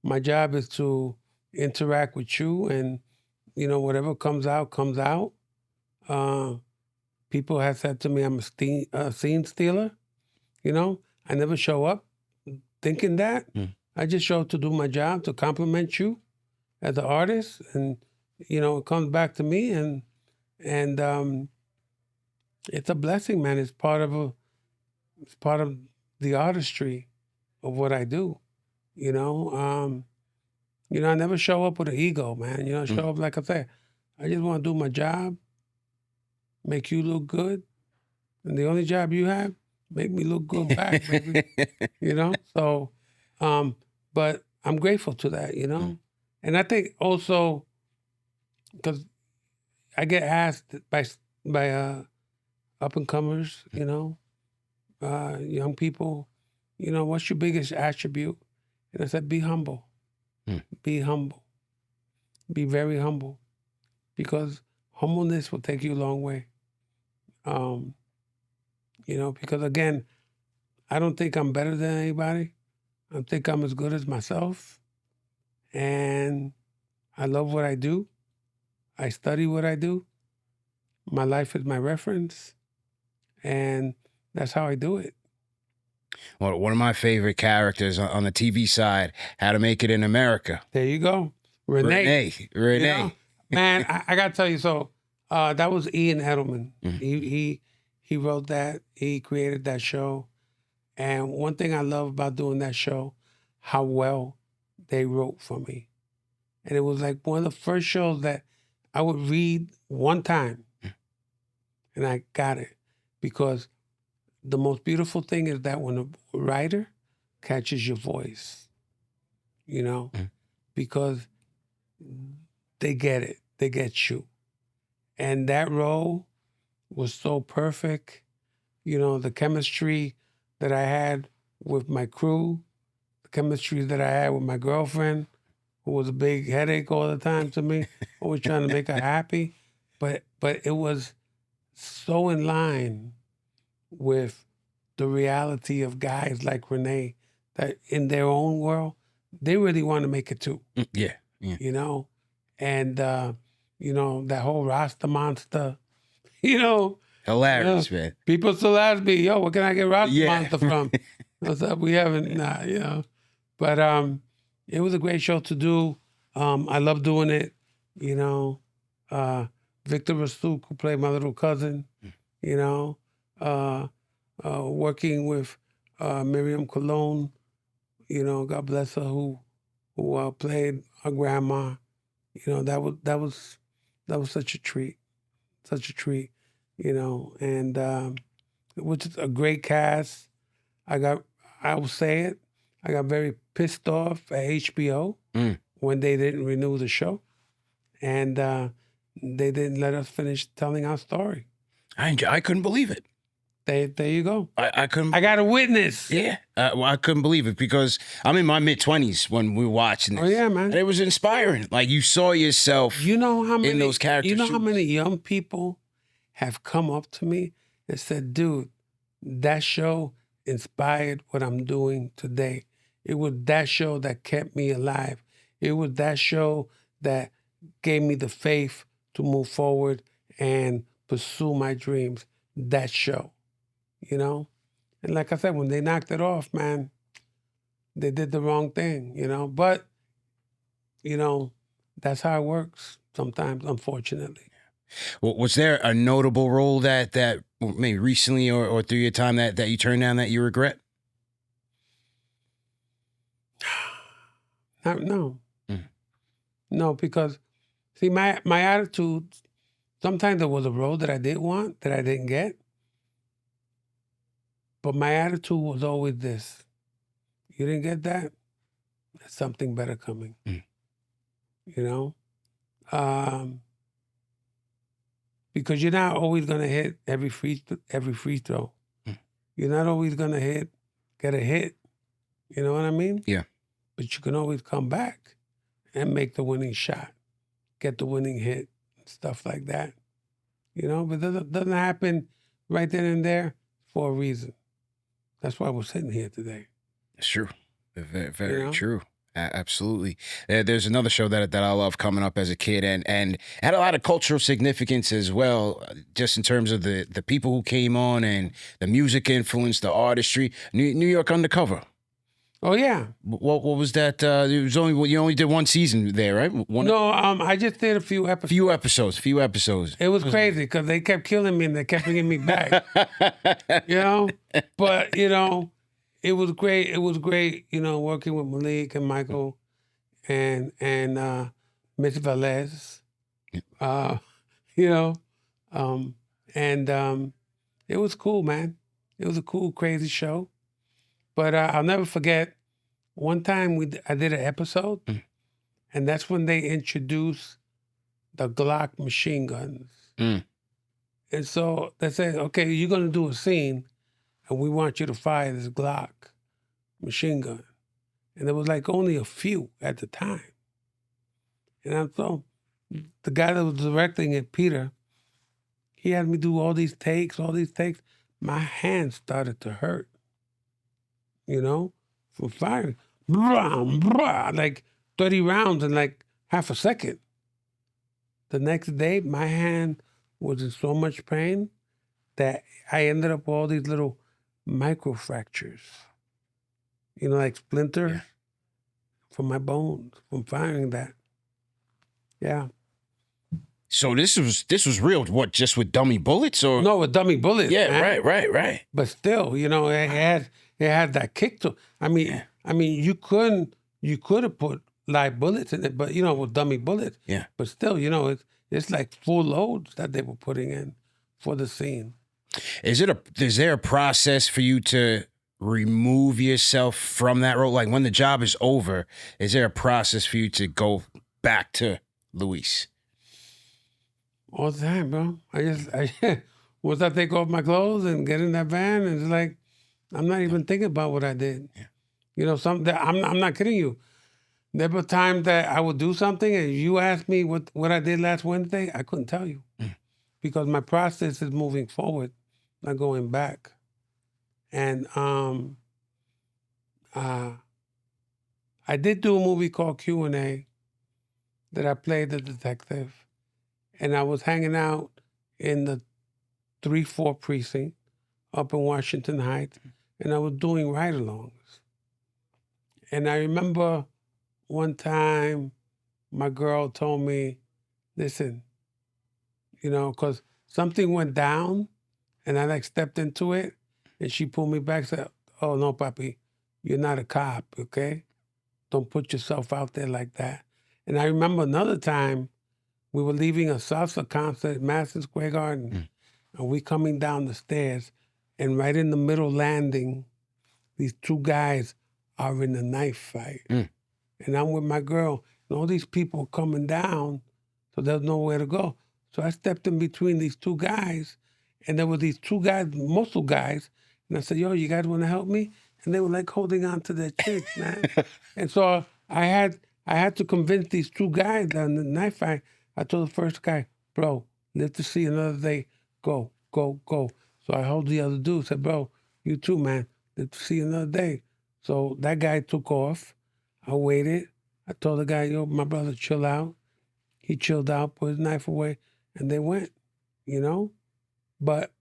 My job is to interact with you, and whatever comes out, comes out. People have said to me I'm a scene stealer. I never show up thinking that. I just show up to do my job, to compliment you as an artist, and it comes back to me, and it's a blessing, man. It's part of the artistry of what I do. I never show up with an ego, man. I show up, like I said, I just want to do my job, make you look good. And the only job you have, make me look good back, baby. So, but I'm grateful to that, And I think also, because I get asked by up-and-comers, young people, what's your biggest attribute? And I said, be humble. Be humble. Be very humble. Because humbleness will take you a long way. Because again, I don't think I'm better than anybody. I think I'm as good as myself. And I love what I do. I study what I do. My life is my reference. And that's how I do it. Well, one of my favorite characters on the TV side, How to Make It in America. There you go. Renee. Man, I got to tell you, so that was Ian Edelman. He wrote that. He created that show. And one thing I love about doing that show, how well they wrote for me. And it was like one of the first shows that I would read one time. And I got it. Because the most beautiful thing is that when a writer catches your voice, you know, because they get it, they get you. And that role was so perfect. You know, the chemistry that I had with my crew, the chemistry that I had with my girlfriend, who was a big headache all the time to me, always trying to make her happy. But it was so in line with the reality of guys like Renee that in their own world, they really want to make it too. Yeah. You know? And, you know, that whole Rasta monster, you know. Hilarious, man. People still ask me, yo, where can I get Rasta Yeah. monster from? I was like, we haven't, nah, you know. But it was a great show to do. I love doing it, you know. Victor Rastouk, who played my little cousin, you know. Working with Miriam Colon, you know, God bless her, who played our grandma. You know, that was such a treat, you know. And it was a great cast. I will say it, I got very pissed off at HBO when they didn't renew the show, and they didn't let us finish telling our story. I couldn't believe it. There you go. I couldn't. I got a witness. Yeah, well, I couldn't believe it because I'm in my mid-20s when we were watching this. Oh yeah, man. And it was inspiring. Like you saw yourself. You know how many in those character You know how shoes. many young people have come up to me and said, "Dude, that show inspired what I'm doing today. It was that show that kept me alive. It was that show that gave me the faith to move forward and pursue my dreams. That show." You know? And like I said, when they knocked it off, man, they did the wrong thing, you know? But, you know, that's how it works sometimes, unfortunately. Well, was there a notable role that maybe recently or through your time that you turned down that you regret? No. No, because, see, my attitude, sometimes there was a role that I did want that I didn't get. But my attitude was always this: you didn't get that, there's something better coming. You know, because you're not always gonna hit every free throw. You're not always gonna get a hit. You know what I mean? Yeah. But you can always come back and make the winning shot, get the winning hit, stuff like that. You know, but it doesn't happen right then and there for a reason. That's why we're sitting here today. It's true. Very, very You know? true. Absolutely. There's another show that I love coming up as a kid and had a lot of cultural significance as well, just in terms of the people who came on and the music influence, the artistry. New York Undercover. Oh yeah. What was that? It was you only did one season there, right? No, I just did a few episodes. Few episodes. It was crazy because they kept killing me and they kept bringing me back. You know, but you know, it was great. It was great. You know, working with Malik and Michael, and Miss Velez. You know, and it was cool, man. It was a cool, crazy show. But I'll never forget, one time I did an episode, and that's when they introduced the Glock machine guns. And so they said, okay, you're going to do a scene, and we want you to fire this Glock machine gun. And there was like only a few at the time. And so the guy that was directing it, Peter, he had me do all these takes. My hands started to hurt. You know, from firing. Like 30 rounds in like half a second. The next day, my hand was in so much pain that I ended up with all these little micro fractures. You know, like splinters from my bones from firing that. Yeah. So this was real. What, just with dummy bullets or? No, with dummy bullets. Yeah, man. right. But still, you know, it had that kick to. I mean, you could have put live bullets in it, but you know, with dummy bullets. Yeah. But still, you know, it's like full loads that they were putting in for the scene. Is there a process for you to remove yourself from that role? Like when the job is over, is there a process for you to go back to Luis? All the time, bro. Once I take off my clothes and get in that van, and it's like, I'm not even thinking about what I did. Yeah. You know, I'm not kidding you. There were times that I would do something and you asked me what I did last Wednesday, I couldn't tell you. Because my process is moving forward, not going back. And I did do a movie called Q&A that I played the detective. And I was hanging out in the 3-4 precinct up in Washington Heights, and I was doing ride-alongs. And I remember one time my girl told me, listen, you know, because something went down and I like stepped into it and she pulled me back and said, oh, no, papi, you're not a cop, okay? Don't put yourself out there like that. And I remember another time we were leaving a salsa concert at Madison Square Garden and we coming down the stairs and right in the middle landing, these two guys are in a knife fight. And I'm with my girl and all these people coming down, so there's nowhere to go. So I stepped in between these two guys, and there were these two guys, muscle guys, and I said, yo, you guys want to help me? And they were like holding on to their chicks, man. And so I had to convince these two guys on the knife fight. I told the first guy, bro, live to see another day. Go, go, go. So I hold the other dude, said, bro, you too, man. Live to see another day. So that guy took off. I waited. I told the guy, yo, my brother, chill out. He chilled out, put his knife away, and they went, you know? But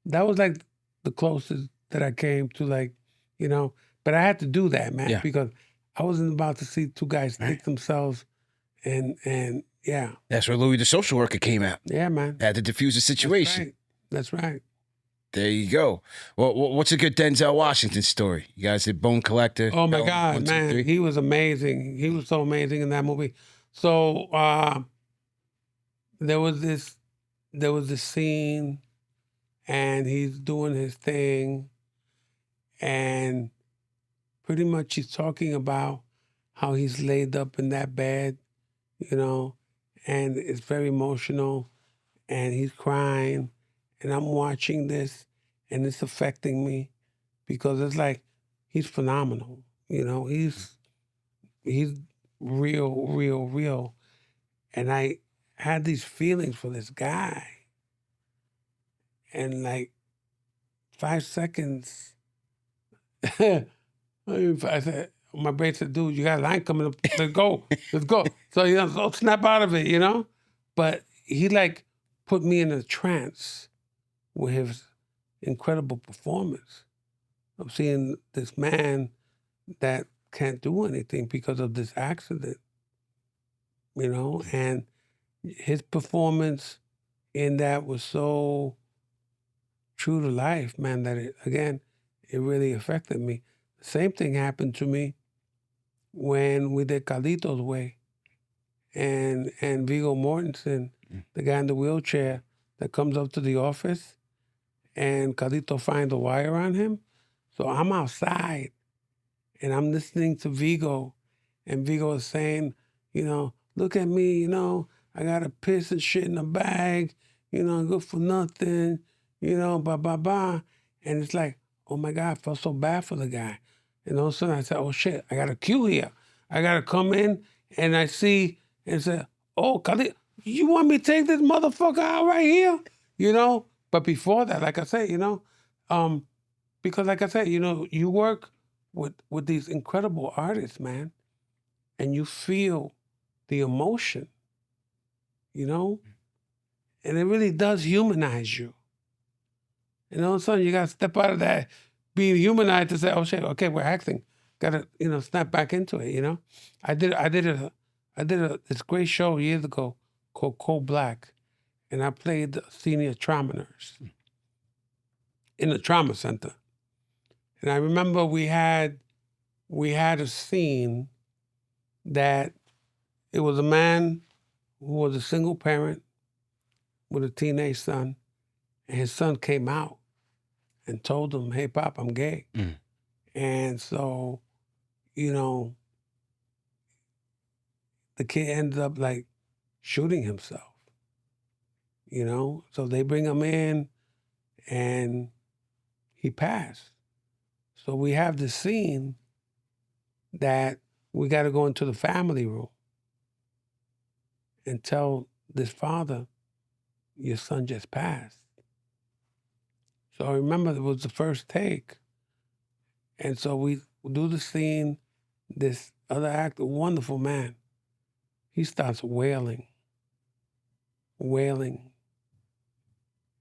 that was like the closest that I came to, like, you know, but I had to do that, man, because I wasn't about to see two guys stick themselves and yeah. That's where Louis the social worker came out. Yeah, man. Had to diffuse the situation. That's right. There you go. Well, what's a good Denzel Washington story? You guys did Bone Collector. Oh my God, man, he was amazing. He was so amazing in that movie. So there was this scene, and he's doing his thing, and pretty much he's talking about how he's laid up in that bed, you know, and it's very emotional, and he's crying, and I'm watching this, and it's affecting me because it's like he's phenomenal, you know. He's real, and I had these feelings for this guy, and like 5 seconds, I said, my brain said, dude, you got a line coming up. Let's go. Let's go. So, you know, so snap out of it, you know? But he like put me in a trance with his incredible performance of seeing this man that can't do anything because of this accident, you know? And his performance in that was so true to life, man, that it really affected me. The same thing happened to me when we did Carlito's Way, and Viggo Mortensen, the guy in the wheelchair that comes up to the office, and Carlito finds a wire on him. So I'm outside, and I'm listening to Viggo, and Viggo is saying, you know, look at me, you know, I got a piss and shit in a bag, you know, good for nothing, you know, blah, blah, blah. And it's like, oh my God, I felt so bad for the guy. And all of a sudden I said, oh shit, I got a cue here. I got to come in and I see and say, oh, Khalid, you want me to take this motherfucker out right here? You know? But before that, like I said, you know, because like I said, you know, you work with these incredible artists, man, and you feel the emotion, you know? And it really does humanize you. And all of a sudden you got to step out of that being humanized to say, oh shit, okay, we're acting. Got to, you know, snap back into it, you know? I did this great show years ago called Cold Black, and I played the senior trauma nurse in the trauma center. And I remember we had a scene that it was a man who was a single parent with a teenage son, And his son came out and told him, "Hey, Pop, I'm gay." Mm. And so, you know, the kid ended up like shooting himself, you know? So they bring him in and he passed. So we have this scene that we got to go into the family room and tell this father, your son just passed. So I remember it was the first take. And so we do the scene, this other actor, wonderful man, he starts wailing.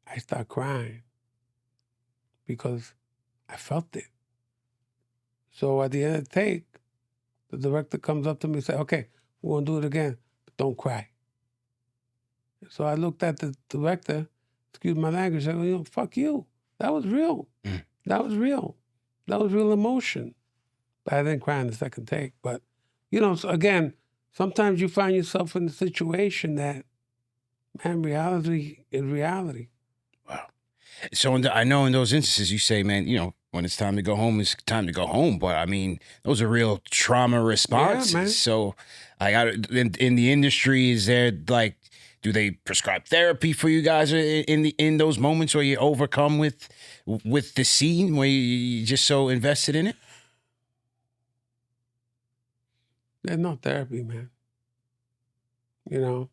I start crying because I felt it. So at the end of the take, the director comes up to me and says, "Okay, we're gonna do it again, but don't cry." So I looked at the director, excuse my language, I said, "Fuck you. That was real. Mm. That was real. That was real emotion." But I didn't cry in the second take. But, so again, sometimes you find yourself in a situation that, man, reality is reality. Wow. So I know in those instances you say, man, when it's time to go home, it's time to go home. But I mean, those are real trauma responses. man. So I got in the industry, is there like, do they prescribe therapy for you guys in those moments where you overcome with the scene where you're just so invested in it? There's no therapy, man. The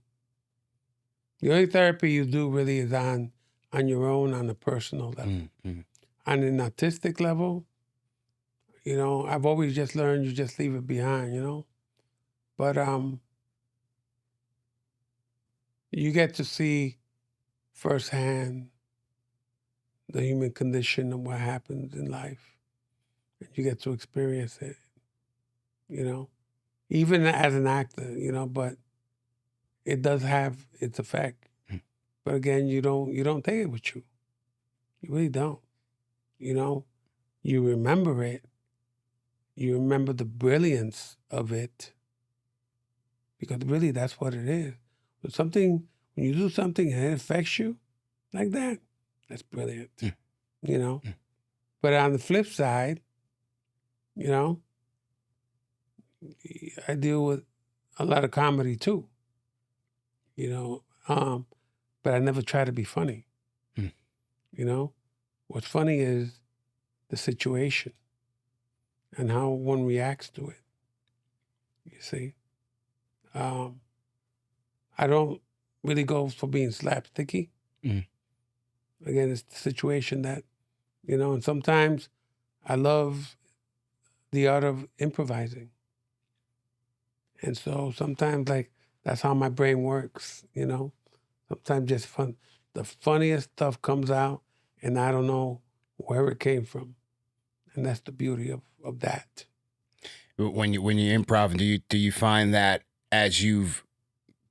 only therapy you do really is on your own, on a personal level. Mm-hmm. On an artistic level, I've always just learned you just leave it behind, But you get to see firsthand the human condition and what happens in life. And you get to experience it, even as an actor, but it does have its effect. Mm. But again, you don't take it with you. You really don't. You remember it. You remember the brilliance of it. Because really that's what it is. But when you do something and it affects you like that, that's brilliant. Mm. But on the flip side, I deal with a lot of comedy too. But I never try to be funny. Mm. What's funny is the situation and how one reacts to it. You see, I don't really go for being slapsticky. Mm. Again, it's the situation that, and sometimes I love the art of improvising. And so sometimes, like, that's how my brain works, Sometimes just fun. The funniest stuff comes out, and I don't know where it came from. And that's the beauty of that. When you're improv, do you find that as you've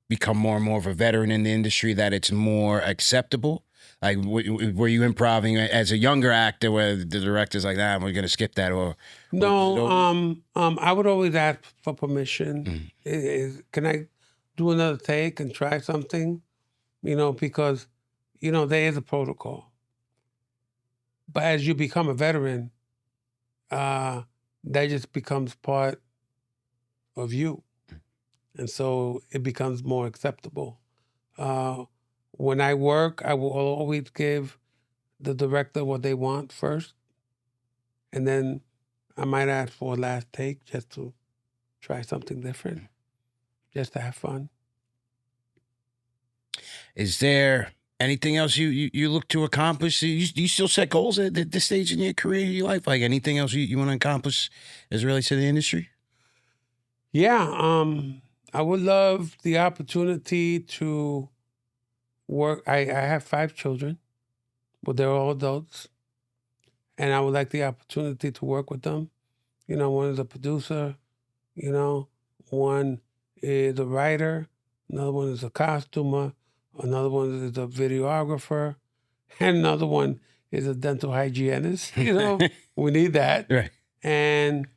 become more and more of a veteran in the industry that it's more acceptable? Like, were you improvising as a younger actor where the director's like, "Nah, we're gonna skip that," or no? I would always ask for permission. Mm. Can I do another take and try something? Because there is a protocol. But as you become a veteran, that just becomes part of you. And so it becomes more acceptable. When I work, I will always give the director what they want first. And then I might ask for a last take just to try something different, just to have fun. Is there anything else you look to accomplish? You still set goals at this stage in your career, in your life? Like anything else you want to accomplish as it relates to the industry? Yeah, I would love the opportunity to work. I have 5 children, but they're all adults. And I would like the opportunity to work with them. One is a producer, one is a writer, another one is a costumer, another one is a videographer, and another one is a dental hygienist. We need that. Right. And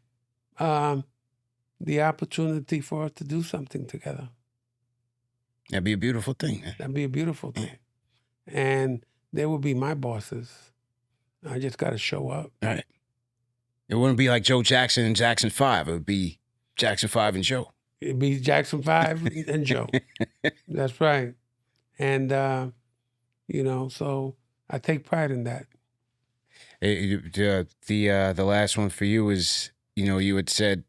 the opportunity for us to do something together. That'd be a beautiful thing. That'd be a beautiful thing. And they would be my bosses. I just got to show up. All right. It wouldn't be like Joe Jackson and Jackson 5. It would be Jackson 5 and Joe. It'd be Jackson 5 and Joe. That's right. And, so I take pride in that. The last one for you is, you had said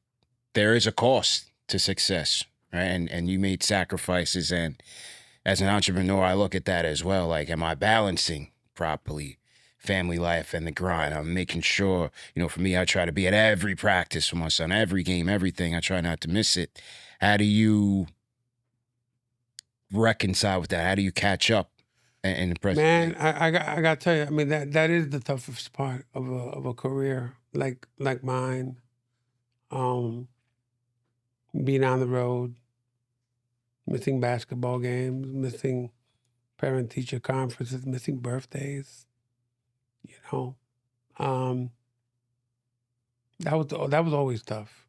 there is a cost to success, right? And you made sacrifices. And as an entrepreneur, I look at that as well. Like, am I balancing properly family life and the grind? I'm making sure, for me, I try to be at every practice for my son, every game, everything. I try not to miss it. How do you reconcile with that? How do you catch up in the present? Man, I got to tell you, I mean, that is the toughest part of a career like mine. Being on the road, missing basketball games, missing parent-teacher conferences, missing birthdays. That was always tough,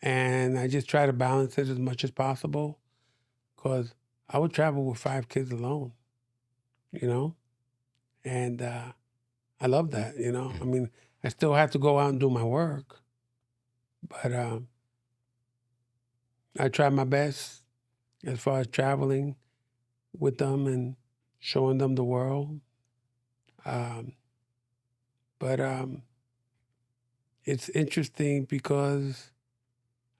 and I just try to balance it as much as possible, because I would travel with 5 kids alone, and I love that. I mean, I still have to go out and do my work, but I try my best as far as traveling with them and showing them the world. But it's interesting because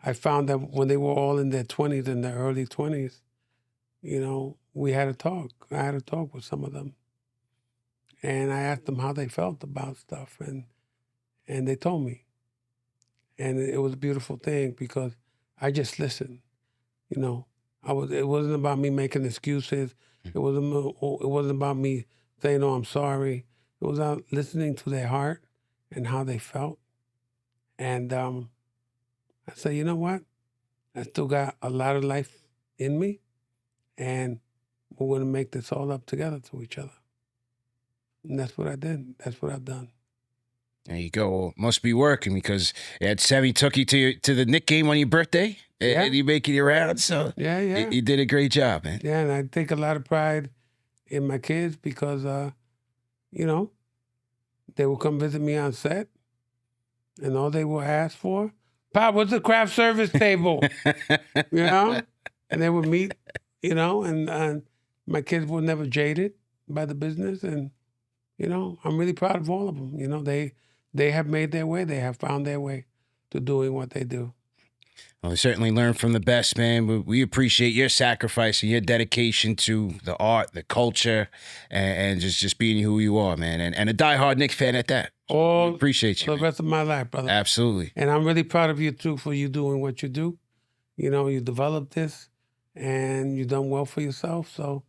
I found that when they were all in their 20s, in their early 20s, we had a talk. I had a talk with some of them. And I asked them how they felt about stuff, and they told me. And it was a beautiful thing because I just listened. It wasn't about me making excuses. It wasn't about me saying, "Oh, I'm sorry." It was about listening to their heart and how they felt. And I said, you know what? I still got a lot of life in me, and we're going to make this all up together to each other. And that's what I did. That's what I've done. There you go. Well, must be working because Sammy took you to the Knicks game on your birthday, Yeah. and you making it around. So Yeah. you did a great job, man. Yeah, and I take a lot of pride in my kids because, they will come visit me on set, and all they will ask for, "Pop, what's the craft service table?" And they would meet, and my kids were never jaded by the business, and I'm really proud of all of them. They have made their way. They have found their way to doing what they do. Well, we certainly learn from the best, man. We appreciate your sacrifice and your dedication to the art, the culture, and just being who you are, man. And a diehard Knicks fan at that. So we appreciate you, for the rest of my life, brother. Absolutely. And I'm really proud of you, too, for you doing what you do. You developed this, and you've done well for yourself. So,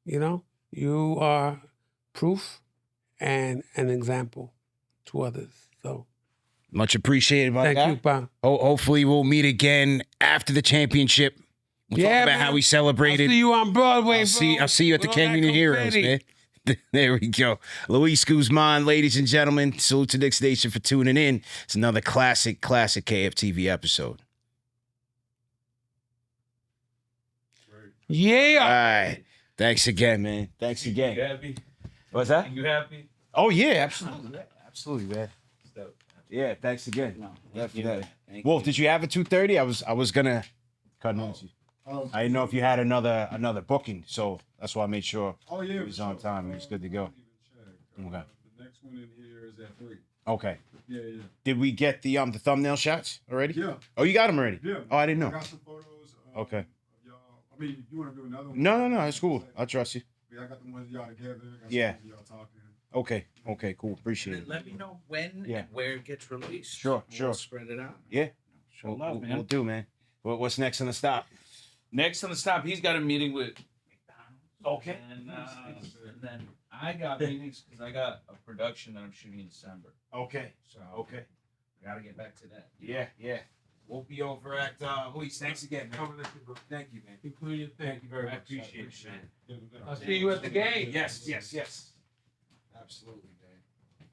you are proof and an example to others. So much appreciated, my guy. Thank you, Pa. Hopefully we'll meet again after the championship. We'll talk about how we celebrated. I'll see you on Broadway, I'll see you at the Canyon of Heroes, man. There we go. Luis Guzman, ladies and gentlemen. Salute to Knicks Nation for tuning in. It's another classic KFTV episode. Yeah. All right. Thanks again, man. Thanks again. You happy? What's that? You happy? Oh, yeah, absolutely. Absolutely, man. Stoked. Yeah, thanks again. No, Definitely. Thank Wolf, you. did you have a 2:30? I was gonna cut on you. I didn't know if you had another booking, so that's why I made sure Oh yeah, it was on time. It was good to go. Okay. Okay. The next one in here is at 3. Okay. Yeah. Did we get the thumbnail shots already? Yeah. Oh, you got them already? Yeah. Oh, I didn't I know. got some photos. Okay. Of y'all. I mean, you want to do another one? No, that's cool. I trust you. Yeah, I got the ones of y'all together. I got Yeah. some of y'all talking. Okay, cool. Appreciate And it. then let me know when Yeah. and where it gets released. Sure. We'll spread it out. Yeah. Show love, man. We'll do, man. What's next on the stop? Next on the stop, he's got a meeting with McDonald's. Okay. And then I got meetings because I got a production that I'm shooting in December. Okay. So Okay. gotta get back to that. Yeah. We'll be over at Luis. Thanks again, man. Thank you, man. Thank you very much. I appreciate it, man. I'll see you at the game. Yes. Absolutely, man.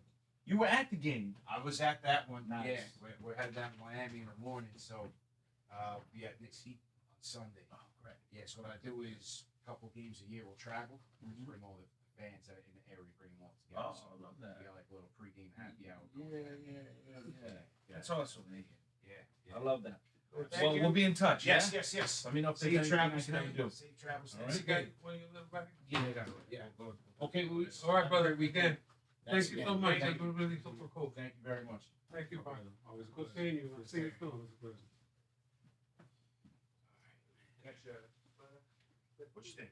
You were at the game. I was at that one. Nice. Yeah, we're heading down to Miami in the morning, so we at Knicks Heat on Sunday. Oh, great. Yeah, so what I do is a couple games a year we'll travel, bring all the bands that are in the area, bring them all together. Oh, So I love that. we got like a little pregame happy hour. Yeah. That's awesome, man. Yeah. I love that. Thank Well, you. we'll be in touch. Yes, Yeah? yes, yes. Let me know if Safe there's anything I travels, can ever man. do. Safe travels. All Thanks right. again. When you live back. Yeah, I got it. Yeah. Okay, Luis. All right, brother. Weekend. Thanks Thank you again. so much. Thank That was really super cool. Thank you very much. Thank you, brother. Always a Good pleasure. seeing you. I'll see you soon. Always a pleasure. What you think?